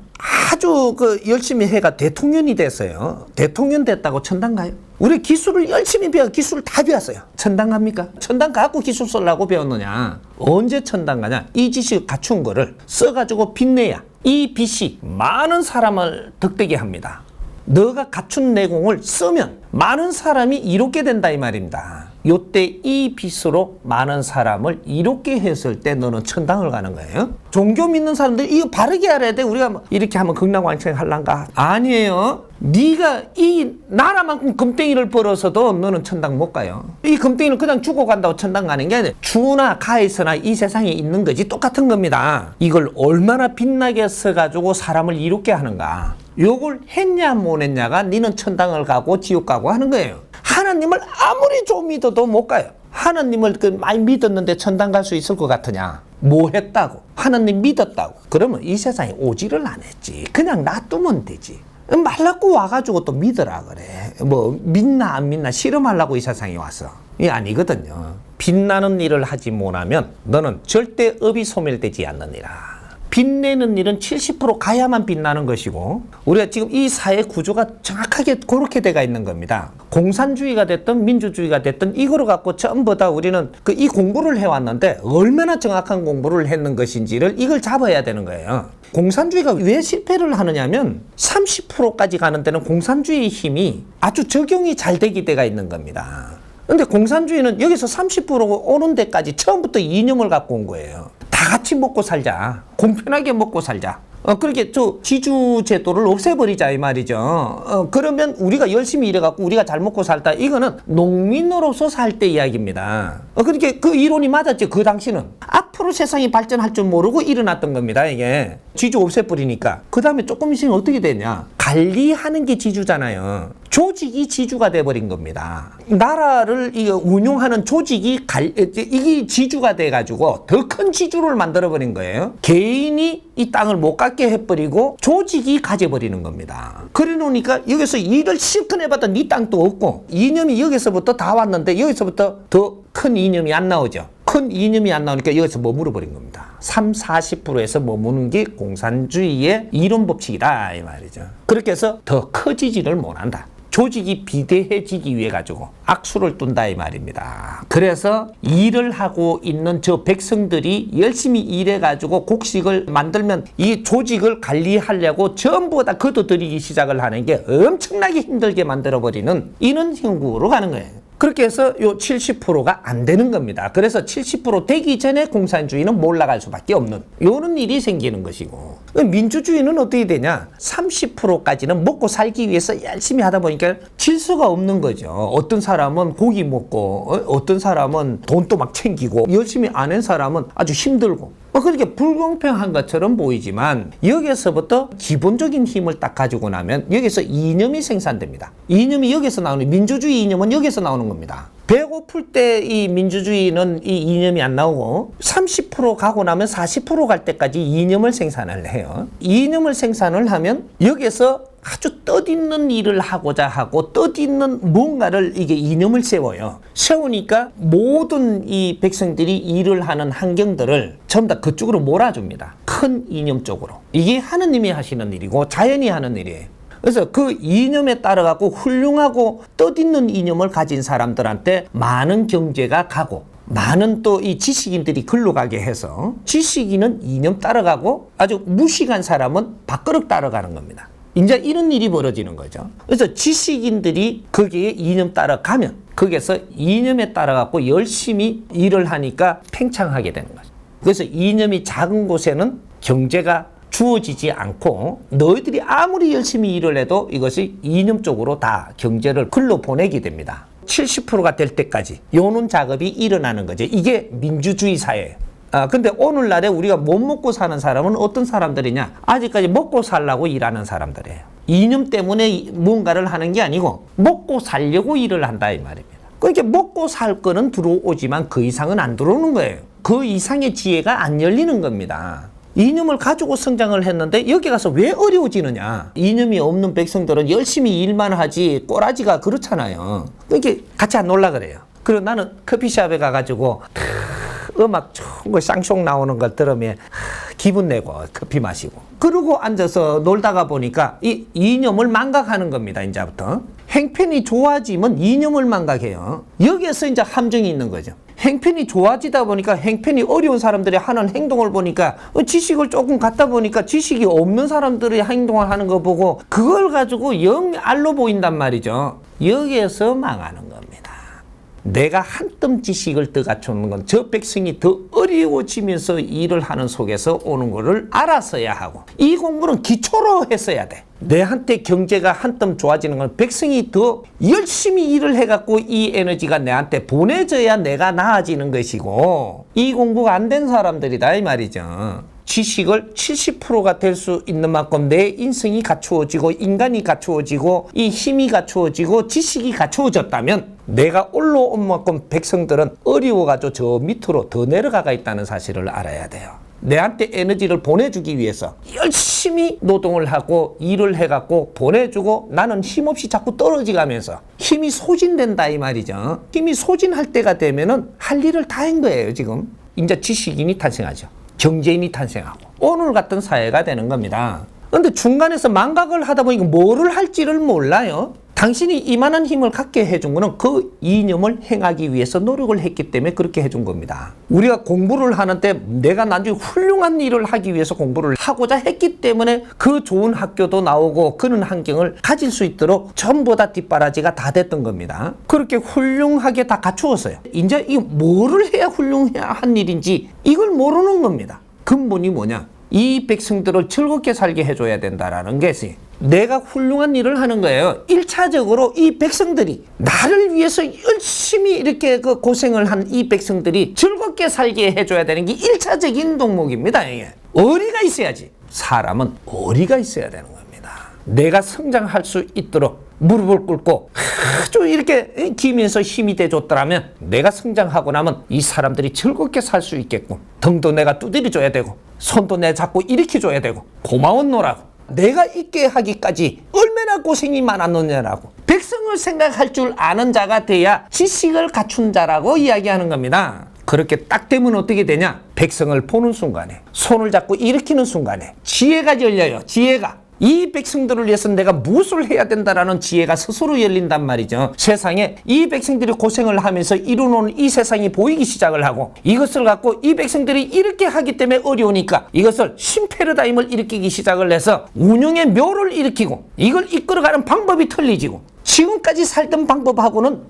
Speaker 1: 아주 열심히 해가 대통령이 됐어요. 대통령 됐다고 천당 가요? 우리 기술을 열심히 배워 기술을 다 배웠어요. 천당 갑니까? 천당 갖고 기술 쓰려고 배웠느냐? 언제 천당 가냐? 이 지식 갖춘 거를 써가지고 빚내야 이 빚이 많은 사람을 덕되게 합니다. 너가 갖춘 내공을 쓰면 많은 사람이 이롭게 된다 이 말입니다. 요때 이 빚으로 많은 사람을 이롭게 했을 때 너는 천당을 가는 거예요. 종교 믿는 사람들 이거 바르게 알아야 돼. 우리가 뭐 이렇게 하면 극락왕창 할란가? 아니에요. 네가 이 나라만큼 금덩이를 벌어서도 너는 천당 못 가요. 이 금덩이는 그냥 죽어간다고 천당 가는 게 아니라 주나 가에서나 이 세상에 있는 거지 똑같은 겁니다. 이걸 얼마나 빛나게 써가지고 사람을 이롭게 하는가. 요걸 했냐 못 했냐가 니는 천당을 가고 지옥 가고 하는 거예요. 하나님을 아무리 좀 믿어도 못 가요. 하나님을 많이 믿었는데 천당 갈 수 있을 것 같으냐? 뭐 했다고? 하나님 믿었다고? 그러면 이 세상에 오지를 안 했지. 그냥 놔두면 되지. 말라고 와가지고 또 믿으라 그래. 뭐 믿나 안 믿나 실험하려고 이 세상에 왔어. 이게 아니거든요. 빛나는 일을 하지 못하면 너는 절대 업이 소멸되지 않느니라. 빛내는 일은 70% 가야만 빛나는 것이고 우리가 지금 이 사회 구조가 정확하게 그렇게 돼가 있는 겁니다. 공산주의가 됐든 민주주의가 됐든 이거를 갖고 전부 다 우리는 이 공부를 해왔는데 얼마나 정확한 공부를 했는 것인지를 이걸 잡아야 되는 거예요. 공산주의가 왜 실패를 하느냐면 30%까지 가는 데는 공산주의의 힘이 아주 적용이 잘 되기 때가 있는 겁니다. 근데 공산주의는 여기서 30% 오는 데까지 처음부터 이념을 갖고 온 거예요. 다 같이 먹고 살자. 공평하게 먹고 살자. 그렇게 지주 제도를 없애버리자 이 말이죠. 그러면 우리가 열심히 일해갖고 우리가 잘 먹고 살다. 이거는 농민으로서 살 때 이야기입니다. 그렇게 그 이론이 맞았죠. 그 당시는. 앞으로 세상이 발전할 줄 모르고 일어났던 겁니다. 이게 지주 없애버리니까. 그 다음에 조금 있으면 어떻게 되냐. 관리하는 게 지주잖아요. 조직이 지주가 돼버린 겁니다. 나라를 운용하는 조직이 이게 지주가 돼가지고 더 큰 지주를 만들어버린 거예요. 개인이 이 땅을 못 갖게 해버리고 조직이 가져버리는 겁니다. 그래 놓으니까 여기서 일을 실컷 해봤다 네 땅도 없고 이념이 여기서부터 다 왔는데 여기서부터 더 큰 이념이 안 나오죠. 큰 이념이 안 나오니까 여기서 머무르 버린 겁니다. 30-40%에서 머무는 게 공산주의의 이론 법칙이다 이 말이죠. 그렇게 해서 더 커지지를 못한다. 조직이 비대해지기 위해 가지고 악수를 둔다 이 말입니다. 그래서 일을 하고 있는 저 백성들이 열심히 일해 가지고 곡식을 만들면 이 조직을 관리하려고 전부 다 걷어들이기 시작을 하는 게 엄청나게 힘들게 만들어버리는 이런 형국으로 가는 거예요. 그렇게 해서 요 70%가 안 되는 겁니다. 그래서 70% 되기 전에 공산주의는 몰락할 수밖에 없는 요런 일이 생기는 것이고 민주주의는 어떻게 되냐 30%까지는 먹고 살기 위해서 열심히 하다 보니까 질서가 없는 거죠. 어떤 사람은 고기 먹고 어떤 사람은 돈도 막 챙기고 열심히 안 한 사람은 아주 힘들고 그렇게 불공평한 것처럼 보이지만 여기서부터 기본적인 힘을 딱 가지고 나면 여기서 이념이 생산됩니다. 이념이 여기서 나오는 민주주의 이념은 여기서 나오는 겁니다. 배고플 때 이 민주주의는 이 이념이 안 나오고 30% 가고 나면 40% 갈 때까지 이념을 생산을 해요. 이념을 생산을 하면 여기서 아주 뜻있는 일을 하고자 하고 뜻있는 뭔가를 이게 이념을 세워요. 세우니까 모든 이 백성들이 일을 하는 환경들을 전부 다 그쪽으로 몰아줍니다. 큰 이념 쪽으로. 이게 하느님이 하시는 일이고 자연이 하는 일이에요. 그래서 그 이념에 따라가고 훌륭하고 뜻있는 이념을 가진 사람들한테 많은 경제가 가고 많은 또 이 지식인들이 글로 가게 해서 지식인은 이념 따라가고 아주 무식한 사람은 밥그릇 따라가는 겁니다. 이제 이런 일이 벌어지는 거죠. 그래서 지식인들이 거기에 이념 따라가면 거기에서 이념에 따라가고 열심히 일을 하니까 팽창하게 되는 거죠. 그래서 이념이 작은 곳에는 경제가 주어지지 않고 너희들이 아무리 열심히 일을 해도 이것이 이념 쪽으로 다 경제를 글로 보내게 됩니다. 70%가 될 때까지 요는 작업이 일어나는 거죠. 이게 민주주의 사회예요. 근데 오늘날에 우리가 못 먹고 사는 사람은 어떤 사람들이냐? 아직까지 먹고 살라고 일하는 사람들이에요. 이념 때문에 뭔가를 하는 게 아니고 먹고 살려고 일을 한다 이 말입니다. 그러니까 먹고 살 거는 들어오지만 그 이상은 안 들어오는 거예요. 그 이상의 지혜가 안 열리는 겁니다. 이념을 가지고 성장을 했는데 여기 가서 왜 어려워지느냐? 이념이 없는 백성들은 열심히 일만 하지 꼬라지가 그렇잖아요. 그러니까 같이 안 놀라 그래요. 그리고 나는 커피숍에 가가지고 음악 좋은 거 쌍숑 나오는 걸 들으면 기분 내고 커피 마시고 그러고 앉아서 놀다가 보니까 이 이념을 망각하는 겁니다. 이제부터 행편이 좋아지면 이념을 망각해요. 여기에서 이제 함정이 있는 거죠. 행편이 좋아지다 보니까 행편이 어려운 사람들이 하는 행동을 보니까 지식을 조금 갖다 보니까 지식이 없는 사람들이 행동을 하는 거 보고 그걸 가지고 영 알로 보인단 말이죠. 여기에서 망하는 겁니다. 내가 한 뜸 지식을 더 갖추는 건 저 백성이 더 어려워지면서 일을 하는 속에서 오는 거를 알았어야 하고 이 공부는 기초로 했어야 돼. 내한테 경제가 한 뜸 좋아지는 건 백성이 더 열심히 일을 해갖고 이 에너지가 내한테 보내져야 내가 나아지는 것이고 이 공부가 안 된 사람들이다 이 말이죠. 지식을 70%가 될 수 있는 만큼 내 인성이 갖추어지고 인간이 갖추어지고 이 힘이 갖추어지고 지식이 갖추어졌다면 내가 올라온 만큼 백성들은 어려워가지고 저 밑으로 더 내려가가 있다는 사실을 알아야 돼요. 내한테 에너지를 보내주기 위해서 열심히 노동을 하고 일을 해갖고 보내주고 나는 힘없이 자꾸 떨어지가면서 힘이 소진된다 이 말이죠. 힘이 소진할 때가 되면은 할 일을 다 한 거예요 지금. 이제 지식인이 탄생하죠. 경제인이 탄생하고 오늘 같은 사회가 되는 겁니다. 그런데 중간에서 망각을 하다 보니까 뭐를 할지를 몰라요. 당신이 이만한 힘을 갖게 해준 거는 그 이념을 행하기 위해서 노력을 했기 때문에 그렇게 해준 겁니다. 우리가 공부를 하는데 내가 나중에 훌륭한 일을 하기 위해서 공부를 하고자 했기 때문에 그 좋은 학교도 나오고 그런 환경을 가질 수 있도록 전부 다 뒷바라지가 다 됐던 겁니다. 그렇게 훌륭하게 다 갖추었어요. 이제 이 뭐를 해야 훌륭한 일인지 이걸 모르는 겁니다. 근본이 뭐냐? 이 백성들을 즐겁게 살게 해줘야 된다라는 것이 내가 훌륭한 일을 하는 거예요. 1차적으로 이 백성들이 나를 위해서 열심히 이렇게 그 고생을 한 이 백성들이 즐겁게 살게 해줘야 되는 게 1차적인 동목입니다. 이게. 어리가 있어야지. 사람은 어리가 있어야 되는 겁니다. 내가 성장할 수 있도록 무릎을 꿇고 좀 이렇게 기면서 힘이 돼줬더라면 내가 성장하고 나면 이 사람들이 즐겁게 살 수 있겠고 등도 내가 두드려줘야 되고 손도 내가 자꾸 일으켜줘야 되고 고마웠노라고 내가 있게 하기까지 얼마나 고생이 많았느냐라고 백성을 생각할 줄 아는 자가 돼야 지식을 갖춘 자라고 이야기하는 겁니다. 그렇게 딱 되면 어떻게 되냐? 백성을 보는 순간에 손을 잡고 일으키는 순간에 지혜가 열려요. 지혜가. 이 백성들을 위해서 내가 무엇을 해야 된다라는 지혜가 스스로 열린단 말이죠. 세상에 이 백성들이 고생을 하면서 이루어놓은 이 세상이 보이기 시작을 하고 이것을 갖고 이 백성들이 이렇게 하기 때문에 어려우니까 이것을 신패러다임을 일으키기 시작을 해서 운영의 묘를 일으키고 이걸 이끌어가는 방법이 틀리지고 지금까지 살던 방법하고는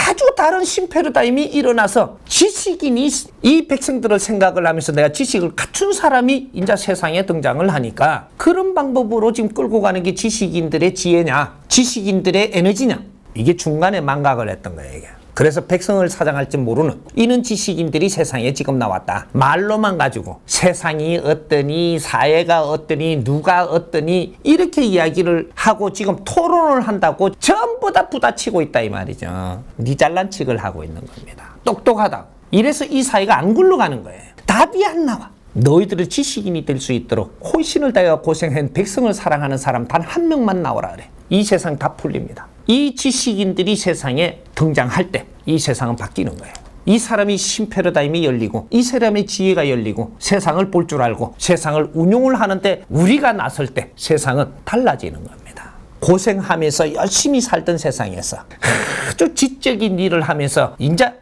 Speaker 1: 아주 다른 신패러다임이 일어나서 지식인이 이 백성들을 생각을 하면서 내가 지식을 갖춘 사람이 이제 세상에 등장을 하니까 그런 방법으로 지금 끌고 가는 게 지식인들의 지혜냐 지식인들의 에너지냐 이게 중간에 망각을 했던 거예요. 이게. 그래서 백성을 사장할 줄 모르는 이런 지식인들이 세상에 지금 나왔다. 말로만 가지고 세상이 어떠니 사회가 어떠니 누가 어떠니 이렇게 이야기를 하고 지금 토론을 한다고 전부 다 부다치고 있다 이 말이죠. 니 잘난 척을 하고 있는 겁니다. 똑똑하다고. 이래서 이 사회가 안 굴러가는 거예요. 답이 안 나와. 너희들이 지식인이 될 수 있도록 혼신을 다하여 고생한 백성을 사랑하는 사람 단 한 명만 나오라 그래. 이 세상 다 풀립니다. 이 지식인들이 세상에 등장할 때 이 세상은 바뀌는 거예요. 이 사람이 신패러다임이 열리고 이 사람의 지혜가 열리고 세상을 볼 줄 알고 세상을 운용을 하는데 우리가 나설 때 세상은 달라지는 겁니다. 고생하면서 열심히 살던 세상에서 아주 지적인 일을 하면서 이제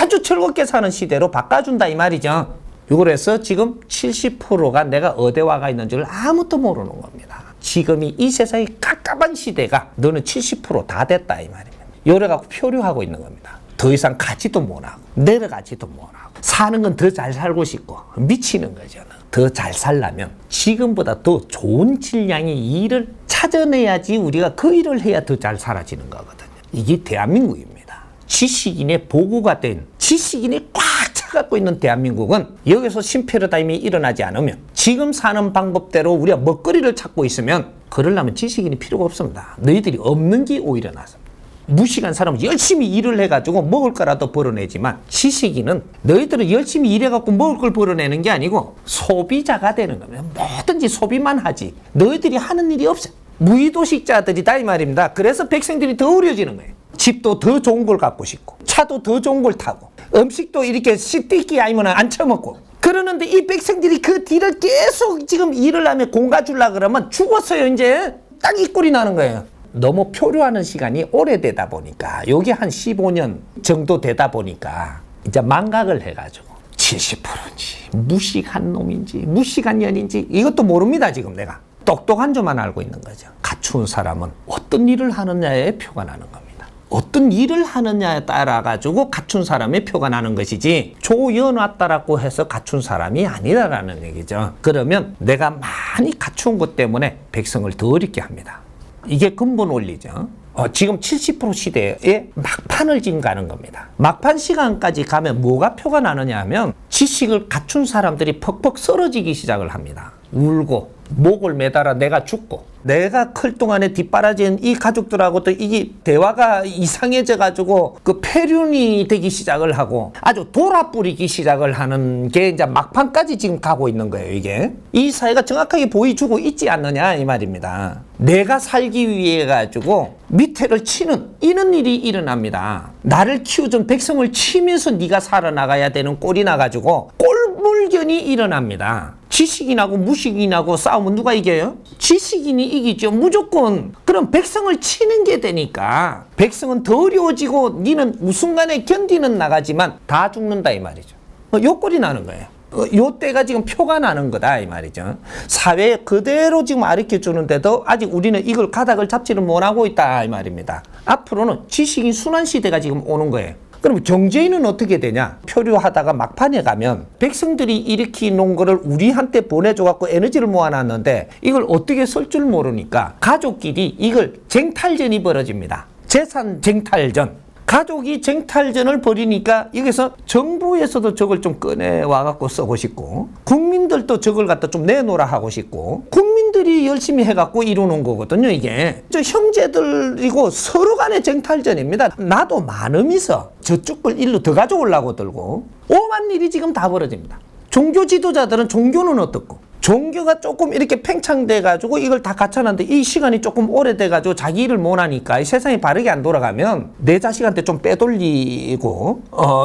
Speaker 1: 아주 즐겁게 사는 시대로 바꿔준다 이 말이죠. 그래서 지금 70%가 내가 어디 와가 있는 줄 아무도 모르는 겁니다. 지금이 이 세상이 깝깝한 시대가 너는 70% 다 됐다 이 말입니다. 요래갖고 표류하고 있는 겁니다. 더 이상 가지도 못하고 내려가지도 못하고 사는 건 더 잘 살고 싶고 미치는 거죠. 더 잘 살려면 지금보다 더 좋은 질량의 일을 찾아내야지 우리가 그 일을 해야 더 잘 살아지는 거거든요. 이게 대한민국입니다. 지식인의 보고가 된 지식인이 꽉 차갖고 있는 대한민국은 여기서 신패러다임이 일어나지 않으면 지금 사는 방법대로 우리가 먹거리를 찾고 있으면 그러려면 지식인이 필요가 없습니다. 너희들이 없는 게 오히려 낫습니다. 무식한 사람은 열심히 일을 해가지고 먹을 거라도 벌어내지만 지식인은 너희들은 열심히 일해갖고 먹을 걸 벌어내는 게 아니고 소비자가 되는 겁니다. 뭐든지 소비만 하지 너희들이 하는 일이 없어요. 무의도식자들이다 이 말입니다. 그래서 백성들이 더 어려워지는 거예요. 집도 더 좋은 걸 갖고 싶고 차도 더 좋은 걸 타고 음식도 이렇게 시띠기 아니면 안 처먹고 그러는데 이 백성들이 그 뒤를 계속 지금 일을 하면 공가 주려고 그러면 죽었어요. 이제 딱 이 꼴이 나는 거예요. 너무 표류하는 시간이 오래되다 보니까 여기 한 15년 정도 되다 보니까 이제 망각을 해가지고 70%인지 무식한 놈인지 무식한 년인지 이것도 모릅니다. 지금 내가 똑똑한 줄만 알고 있는 거죠. 갖춘 사람은 어떤 일을 하느냐에 표가 나는 겁니다. 어떤 일을 하느냐에 따라 가지고 갖춘 사람의 표가 나는 것이지 조여놨다라고 해서 갖춘 사람이 아니라는 얘기죠. 그러면 내가 많이 갖춘 것 때문에 백성을 더 어렵게 합니다. 이게 근본 원리죠. 지금 70% 시대에 막판을 지금 가는 겁니다. 막판 시간까지 가면 뭐가 표가 나느냐 하면 지식을 갖춘 사람들이 퍽퍽 쓰러지기 시작을 합니다. 울고 목을 매달아 내가 죽고 내가 클 동안에 뒷바라진 이 가족들하고도 이게 대화가 이상해져 가지고 그 폐륜이 되기 시작을 하고 아주 돌아뿌리기 시작을 하는 게 이제 막판까지 지금 가고 있는 거예요. 이게 이 사회가 정확하게 보여주고 있지 않느냐 이 말입니다. 내가 살기 위해 가지고 밑에를 치는 이런 일이 일어납니다. 나를 키워준 백성을 치면서 네가 살아나가야 되는 꼴이 나가지고 꼴물견이 일어납니다. 지식인하고 무식인하고 싸우면 누가 이겨요? 지식인이 이기죠. 무조건. 그럼 백성을 치는 게 되니까 백성은 더 어려워지고 니는 우순간에 견디는 나가지만 다 죽는다 이 말이죠. 요 꼴이 나는 거예요. 요 때가 지금 표가 나는 거다 이 말이죠. 사회에 그대로 지금 가르쳐 주는데도 아직 우리는 이걸 가닥을 잡지를 못하고 있다 이 말입니다. 앞으로는 지식인 순환 시대가 지금 오는 거예요. 그럼 경제인은 어떻게 되냐? 표류하다가 막판에 가면 백성들이 일으키 놓은 거를 우리한테 보내줘갖고 에너지를 모아놨는데 이걸 어떻게 쓸 줄 모르니까 가족끼리 이걸 쟁탈전이 벌어집니다. 재산 쟁탈전. 가족이 쟁탈전을 벌이니까 여기서 정부에서도 저걸 좀 꺼내와갖고 쓰고 싶고 국민들도 저걸 갖다 좀 내놓으라 하고 싶고 국민들이 열심히 해갖고 이루는 거거든요. 이게 저 형제들이고 서로 간의 쟁탈전입니다. 나도 많으면서 저쪽 걸 일로 더 가져오려고 들고 오만 일이 지금 다 벌어집니다. 종교 지도자들은 종교는 어떻고 종교가 조금 이렇게 팽창돼가지고 이걸 다 갖춰놨는데 이 시간이 조금 오래돼가지고 자기 일을 못하니까 이 세상이 바르게 안 돌아가면 내 자식한테 좀 빼돌리고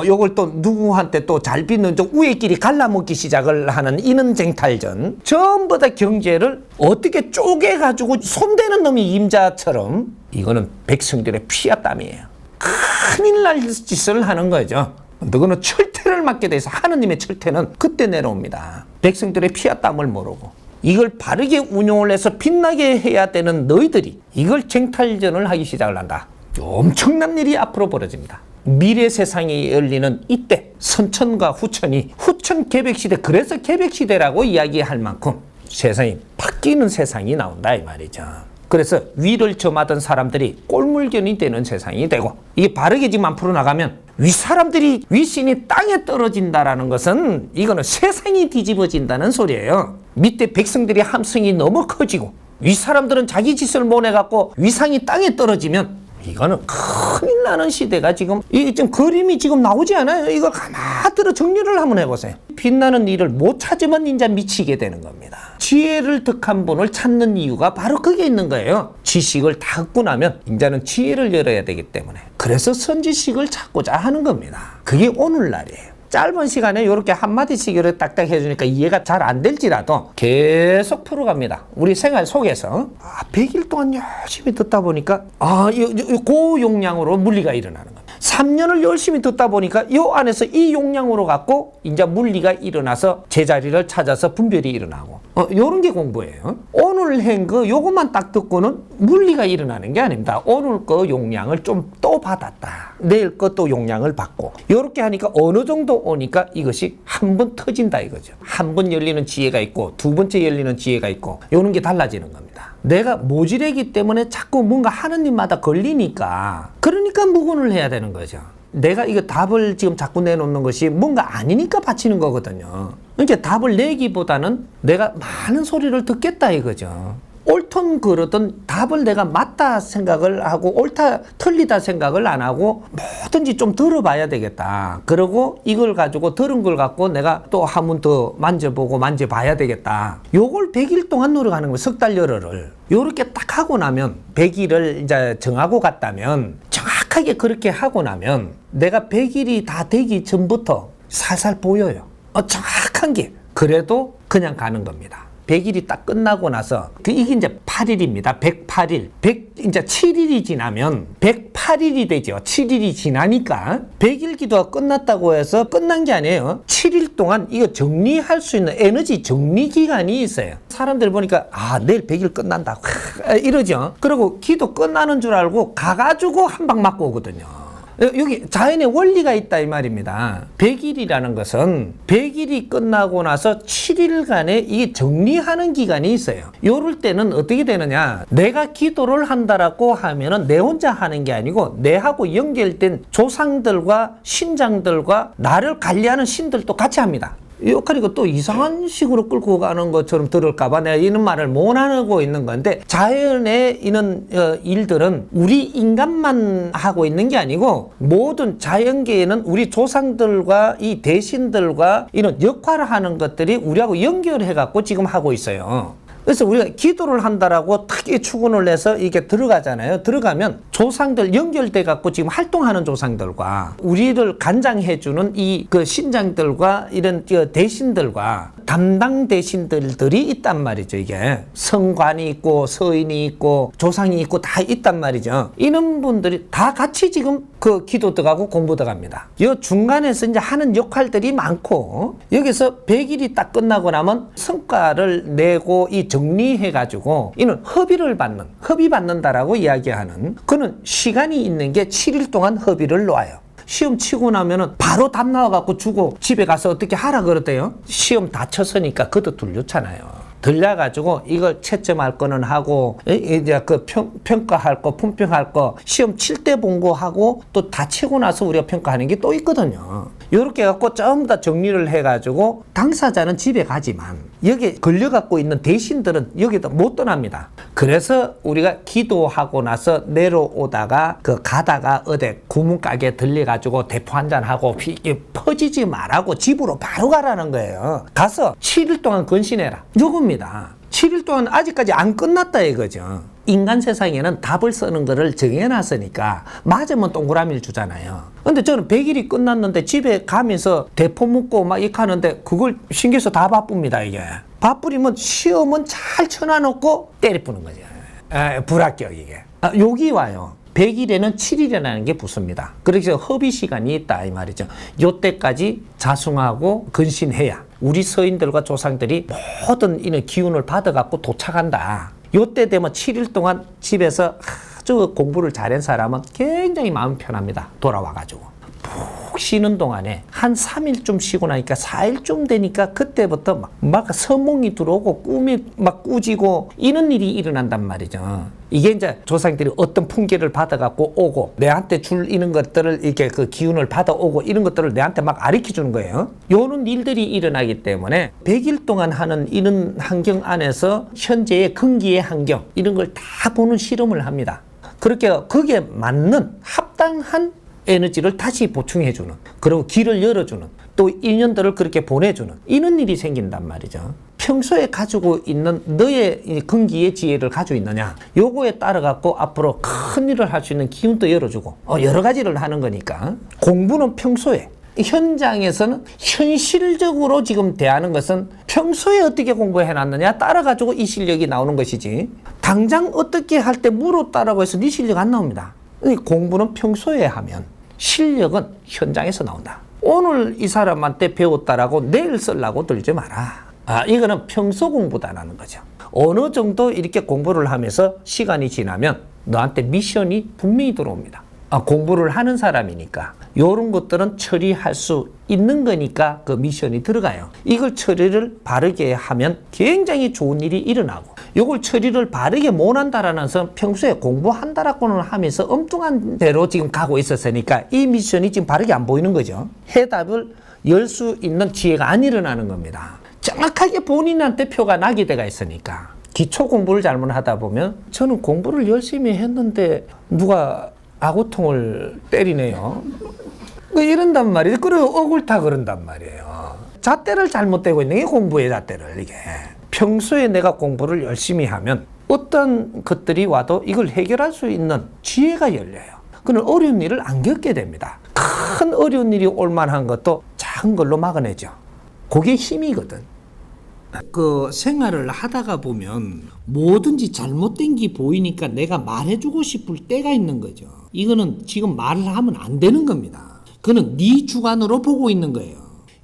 Speaker 1: 요걸 또 누구한테 또 잘 빚는 좀 우애끼리 갈라먹기 시작을 하는 이런 쟁탈전 전부 다 경제를 어떻게 쪼개가지고 손대는 놈이 임자처럼 이거는 백성들의 피와 땀이에요. 큰일 날 짓을 하는 거죠. 너는 철퇴를 맞게 돼서 하느님의 철퇴는 그때 내려옵니다. 백성들의 피와 땀을 모르고 이걸 바르게 운용을 해서 빛나게 해야 되는 너희들이 이걸 쟁탈전을 하기 시작을 한다. 엄청난 일이 앞으로 벌어집니다. 미래 세상이 열리는 이때 선천과 후천이 후천 개백시대 그래서 개백시대라고 이야기할 만큼 세상이 바뀌는 세상이 나온다 이 말이죠. 그래서 위를 점하던 사람들이 꼴물견이 되는 세상이 되고 이게 바르게 지금 앞으로 나가면 윗사람들이 윗신이 땅에 떨어진다라는 것은 이거는 세상이 뒤집어진다는 소리예요. 밑에 백성들이 함성이 너무 커지고 윗사람들은 자기 짓을 못해갖고 위상이 땅에 떨어지면 이거는 큰일 나는 시대가 지금 그림이 지금 나오지 않아요? 이걸 가만히 들어 정리를 한번 해보세요. 빛나는 일을 못 찾으면 이제 미치게 되는 겁니다. 지혜를 득한 분을 찾는 이유가 바로 그게 있는 거예요. 지식을 다 얻고 나면 이제는 지혜를 열어야 되기 때문에. 그래서 선지식을 찾고자 하는 겁니다. 그게 오늘날이에요. 짧은 시간에 이렇게 한마디씩 이렇게 딱딱 해주니까 이해가 잘 안 될지라도 계속 풀어갑니다. 우리 생활 속에서 100일 동안 열심히 듣다 보니까 고용량으로 물리가 일어나는 겁니다. 3년을 열심히 듣다 보니까 이 안에서 이 용량으로 갖고 이제 물리가 일어나서 제자리를 찾아서 분별이 일어나고 요런 게 공부예요. 오늘 한 거 요것만 딱 듣고는 물리가 일어나는 게 아닙니다. 오늘 거 용량을 좀 또 받았다. 내일 것도 용량을 받고 요렇게 하니까 어느 정도 오니까 이것이 한 번 터진다 이거죠. 한 번 열리는 지혜가 있고 두 번째 열리는 지혜가 있고 요런 게 달라지는 겁니다. 내가 모질하기 때문에 자꾸 뭔가 하는 일마다 걸리니까 그러니까 묵은을 해야 되는 거죠. 내가 이거 답을 지금 자꾸 내놓는 것이 뭔가 아니니까 바치는 거거든요. 그러니까 답을 내기보다는 내가 많은 소리를 듣겠다 이거죠. 옳든 그르든 답을 내가 맞다 생각을 하고 옳다 틀리다 생각을 안 하고 뭐든지 좀 들어봐야 되겠다. 그리고 이걸 가지고 들은 걸 갖고 내가 또 한 번 더 만져보고 만져봐야 되겠다. 요걸 100일 동안 노력하는 거예요. 석 달 열흘을. 요렇게 딱 하고 나면 100일을 이제 정하고 갔다면 정확하게 그렇게 하고 나면 내가 100일이 다 되기 전부터 살살 보여요. 정확한 게. 그래도 그냥 가는 겁니다. 100일이 딱 끝나고 나서 이게 이제 8일입니다. 108일. 이제 7일이 지나면 108일이 되죠. 7일이 지나니까 100일 기도가 끝났다고 해서 끝난 게 아니에요. 7일 동안 이거 정리할 수 있는 에너지 정리 기간이 있어요. 사람들 보니까 내일 100일 끝난다 이러죠. 그리고 기도 끝나는 줄 알고 가가지고 한 방 맞고 오거든요. 여기 자연의 원리가 있다 이 말입니다. 100일이라는 것은 100일이 끝나고 나서 7일간의 이게 정리하는 기간이 있어요. 요럴 때는 어떻게 되느냐, 내가 기도를 한다라고 하면은 내 혼자 하는 게 아니고 내하고 연결된 조상들과 신장들과 나를 관리하는 신들도 같이 합니다. 그러니까 또 이상한 식으로 끌고 가는 것처럼 들을까봐 내가 이런 말을 못 하고 있는 건데, 자연에 있는 일들은 우리 인간만 하고 있는 게 아니고 모든 자연계에는 우리 조상들과 이 대신들과 이런 역할을 하는 것들이 우리하고 연결해 갖고 지금 하고 있어요. 그래서 우리가 기도를 한다라고 탁 축원을 해서 이게 들어가잖아요. 들어가면 조상들 연결돼 갖고 지금 활동하는 조상들과 우리를 간장해주는 이 그 신장들과 이런 대신들과 담당 대신들이 있단 말이죠. 이게 성관이 있고 서인이 있고 조상이 있고 다 있단 말이죠. 이런 분들이 다 같이 지금 그 기도 들어가고 공부 들어갑니다. 이 중간에서 이제 하는 역할들이 많고, 여기서 100일이 딱 끝나고 나면 성과를 내고 이 정리해가지고 이는 허비 받는다라고 이야기하는, 그는 시간이 있는 게 7일 동안 허비를 놓아요. 시험 치고 나면은 바로 답 나와갖고 주고 집에 가서 어떻게 하라 그러대요. 시험 다 쳤으니까 그도 들렸잖아요. 들려가지고 이걸 채점할 거는 하고, 이제 그 평가할 거, 품평할 거, 시험 칠 때 본 거 하고 또 다 치고 나서 우리가 평가하는 게 또 있거든요. 이렇게 해갖고 전부 다 정리를 해가지고 당사자는 집에 가지만 여기 걸려갖고 있는 대신들은 여기도 못 떠납니다. 그래서 우리가 기도하고 나서 내려오다가 가다가 어디 구문가게 들려가지고 대포 한잔 하고 퍼지지 말라고 집으로 바로 가라는 거예요. 가서 7일 동안 근신해라. 요겁니다. 7일 동안 아직까지 안 끝났다 이거죠. 인간 세상에는 답을 쓰는 거를 정해놨으니까 맞으면 동그라미를 주잖아요. 근데 저는 100일이 끝났는데 집에 가면서 대포 묻고 막 이렇게 하는데 그걸 신경써 다 바쁩니다. 이게 바쁘리면 시험은 잘 쳐놔놓고 때려부는 거죠. 불합격 이게. 여기 와요. 100일에는 7일이라는 게 붙습니다. 그래서 허비 시간이 있다 이 말이죠. 요때까지 자승하고 근신해야 우리 서인들과 조상들이 모든 이런 기운을 받아갖고 도착한다. 요때 되면 7일 동안 집에서 아주 공부를 잘한 사람은 굉장히 마음 편합니다. 돌아와가지고 푹 쉬는 동안에 한 3일쯤 쉬고 나니까 4일쯤 되니까 그때부터 막 서몽이 들어오고 꿈이 막 꾸지고 이런 일이 일어난단 말이죠. 이게 이제 조상들이 어떤 풍계를 받아갖고 오고 내한테 줄 이런 것들을 이렇게 그 기운을 받아오고 이런 것들을 내한테 막 가르쳐 주는 거예요. 요런 일들이 일어나기 때문에 100일 동안 하는 이런 환경 안에서 현재의 근기의 환경 이런 걸 다 보는 실험을 합니다. 그렇게 거기에 맞는 합당한 에너지를 다시 보충해주는, 그리고 길을 열어주는, 또 인연들을 그렇게 보내주는 이런 일이 생긴단 말이죠. 평소에 가지고 있는 너의 근기의 지혜를 가지고 있느냐, 요거에 따라 갖고 앞으로 큰 일을 할 수 있는 기운도 열어주고 여러 가지를 하는 거니까. 공부는 평소에, 현장에서는 현실적으로 지금 대하는 것은 평소에 어떻게 공부해 놨느냐 따라 가지고 이 실력이 나오는 것이지, 당장 어떻게 할 때 물었다라고 해서 네 실력 안 나옵니다. 공부는 평소에 하면 실력은 현장에서 나온다. 오늘 이 사람한테 배웠다라고 내일 쓰려고 들지 마라. 이거는 평소 공부다라는 거죠. 어느 정도 이렇게 공부를 하면서 시간이 지나면 너한테 미션이 분명히 들어옵니다. 공부를 하는 사람이니까 이런 것들은 처리할 수 있는 거니까 그 미션이 들어가요. 이걸 처리를 바르게 하면 굉장히 좋은 일이 일어나고, 이걸 처리를 바르게 못 한다라는 것은 평소에 공부한다라고는 하면서 엉뚱한 대로 지금 가고 있었으니까 이 미션이 지금 바르게 안 보이는 거죠. 해답을 열 수 있는 지혜가 안 일어나는 겁니다. 정확하게 본인한테 표가 나게 돼가 있으니까. 기초 공부를 잘못하다 보면, 저는 공부를 열심히 했는데 누가 아구통을 때리네요. 이런단 말이에요. 그리고 억울타 그런단 말이에요. 잣대를 잘못되고 있는 게 공부의 잣대를, 이게. 평소에 내가 공부를 열심히 하면 어떤 것들이 와도 이걸 해결할 수 있는 지혜가 열려요. 그는 어려운 일을 안 겪게 됩니다. 큰 어려운 일이 올 만한 것도 작은 걸로 막아내죠. 그게 힘이거든. 그 생활을 하다가 보면 뭐든지 잘못된 게 보이니까 내가 말해주고 싶을 때가 있는 거죠. 이거는 지금 말을 하면 안 되는 겁니다. 그는 네 주관으로 보고 있는 거예요.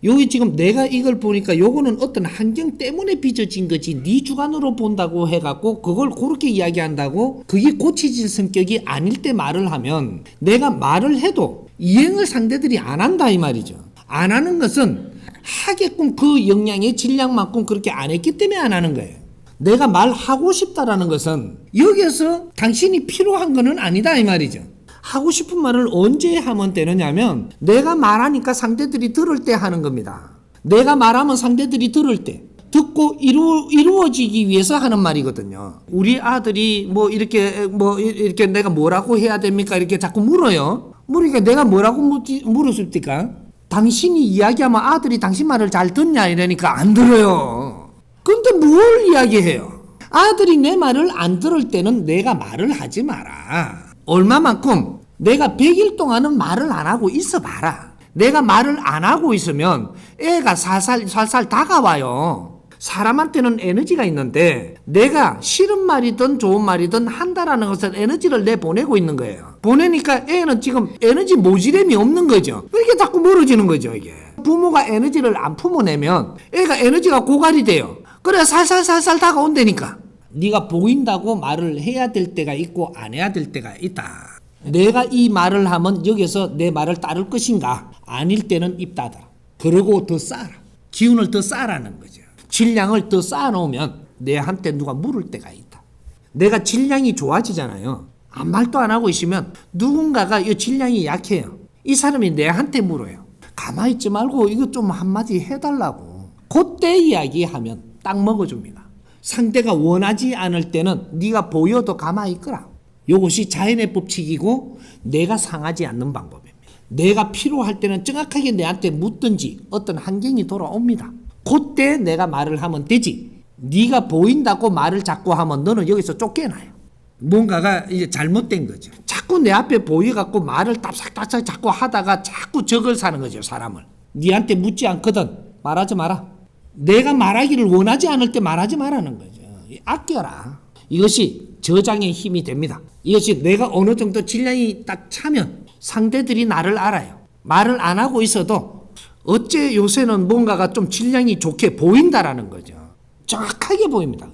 Speaker 1: 여기 지금 내가 이걸 보니까 요거는 어떤 환경 때문에 빚어진 거지, 네 주관으로 본다고 해갖고 그걸 그렇게 이야기한다고 그게 고쳐질 성격이 아닐 때 말을 하면, 내가 말을 해도 이행을 상대들이 안 한다 이 말이죠. 안 하는 것은 하게끔 그 역량의 질량만큼 그렇게 안 했기 때문에 안 하는 거예요. 내가 말하고 싶다라는 것은 여기에서 당신이 필요한 거는 아니다 이 말이죠. 하고 싶은 말을 언제 하면 되느냐면, 내가 말하니까 상대들이 들을 때 하는 겁니다. 내가 말하면 상대들이 들을 때, 듣고 이루어지기 위해서 하는 말이거든요. 우리 아들이 이렇게 내가 뭐라고 해야 됩니까? 이렇게 자꾸 물어요. 그러니까 내가 뭐라고 물었습니까? 당신이 이야기하면 아들이 당신 말을 잘 듣냐 이러니까 안 들어요. 근데 뭘 이야기해요? 아들이 내 말을 안 들을 때는 내가 말을 하지 마라. 얼마만큼? 내가 100일 동안은 말을 안 하고 있어 봐라. 내가 말을 안 하고 있으면 애가 살살 다가와요. 사람한테는 에너지가 있는데 내가 싫은 말이든 좋은 말이든 한다라는 것은 에너지를 내보내고 있는 거예요. 보내니까 애는 지금 에너지 모지름이 없는 거죠. 이렇게 자꾸 멀어지는 거죠. 이게 부모가 에너지를 안 품어내면 애가 에너지가 고갈이 돼요. 그래 살살 다가온다니까. 네가 보인다고 말을 해야 될 때가 있고 안 해야 될 때가 있다. 내가 이 말을 하면 여기서 내 말을 따를 것인가? 아닐 때는 입 닫아라. 그러고 더 쌓아라. 기운을 더 쌓아라는 거죠. 질량을 더 쌓아놓으면 내한테 누가 물을 때가 있다. 내가 질량이 좋아지잖아요. 아무 말도 안 하고 있으면 누군가가 이 질량이 약해요. 이 사람이 내한테 물어요. 가만히 있지 말고 이거 좀 한마디 해달라고. 그때 이야기하면 딱 먹어줍니다. 상대가 원하지 않을 때는 네가 보여도 가만히 있거라. 이것이 자연의 법칙이고 내가 상하지 않는 방법입니다. 내가 필요할 때는 정확하게 내한테 묻든지 어떤 환경이 돌아옵니다. 그때 내가 말을 하면 되지. 네가 보인다고 말을 자꾸 하면 너는 여기서 쫓겨나요. 뭔가가 이제 잘못된 거죠. 자꾸 내 앞에 보여갖고 말을 따삭따삭 자꾸 하다가 자꾸 적을 사는 거죠. 사람을. 네한테 묻지 않거든 말하지 마라. 내가 말하기를 원하지 않을 때 말하지 말라는 거죠. 아껴라. 이것이 저장의 힘이 됩니다. 이것이 내가 어느 정도 질량이 딱 차면 상대들이 나를 알아요. 말을 안 하고 있어도 어째 요새는 뭔가가 좀 질량이 좋게 보인다라는 거죠. 정확하게 보입니다.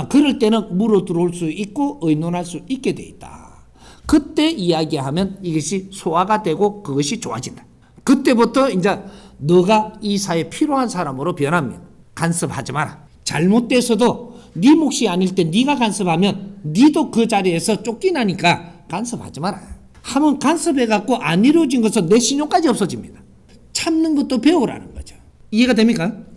Speaker 1: 그럴 때는 물어 들어올 수 있고 의논할 수 있게 돼 있다. 그때 이야기하면 이것이 소화가 되고 그것이 좋아진다. 그때부터 이제 너가 이 사회에 필요한 사람으로 변합니다. 간섭하지 마라. 잘못돼서도 네 몫이 아닐 때 네가 간섭하면 네도 그 자리에서 쫓기나니까 간섭하지 마라. 하면 간섭해갖고 안 이루어진 것은 내 신용까지 없어집니다. 참는 것도 배우라는 거죠. 이해가 됩니까?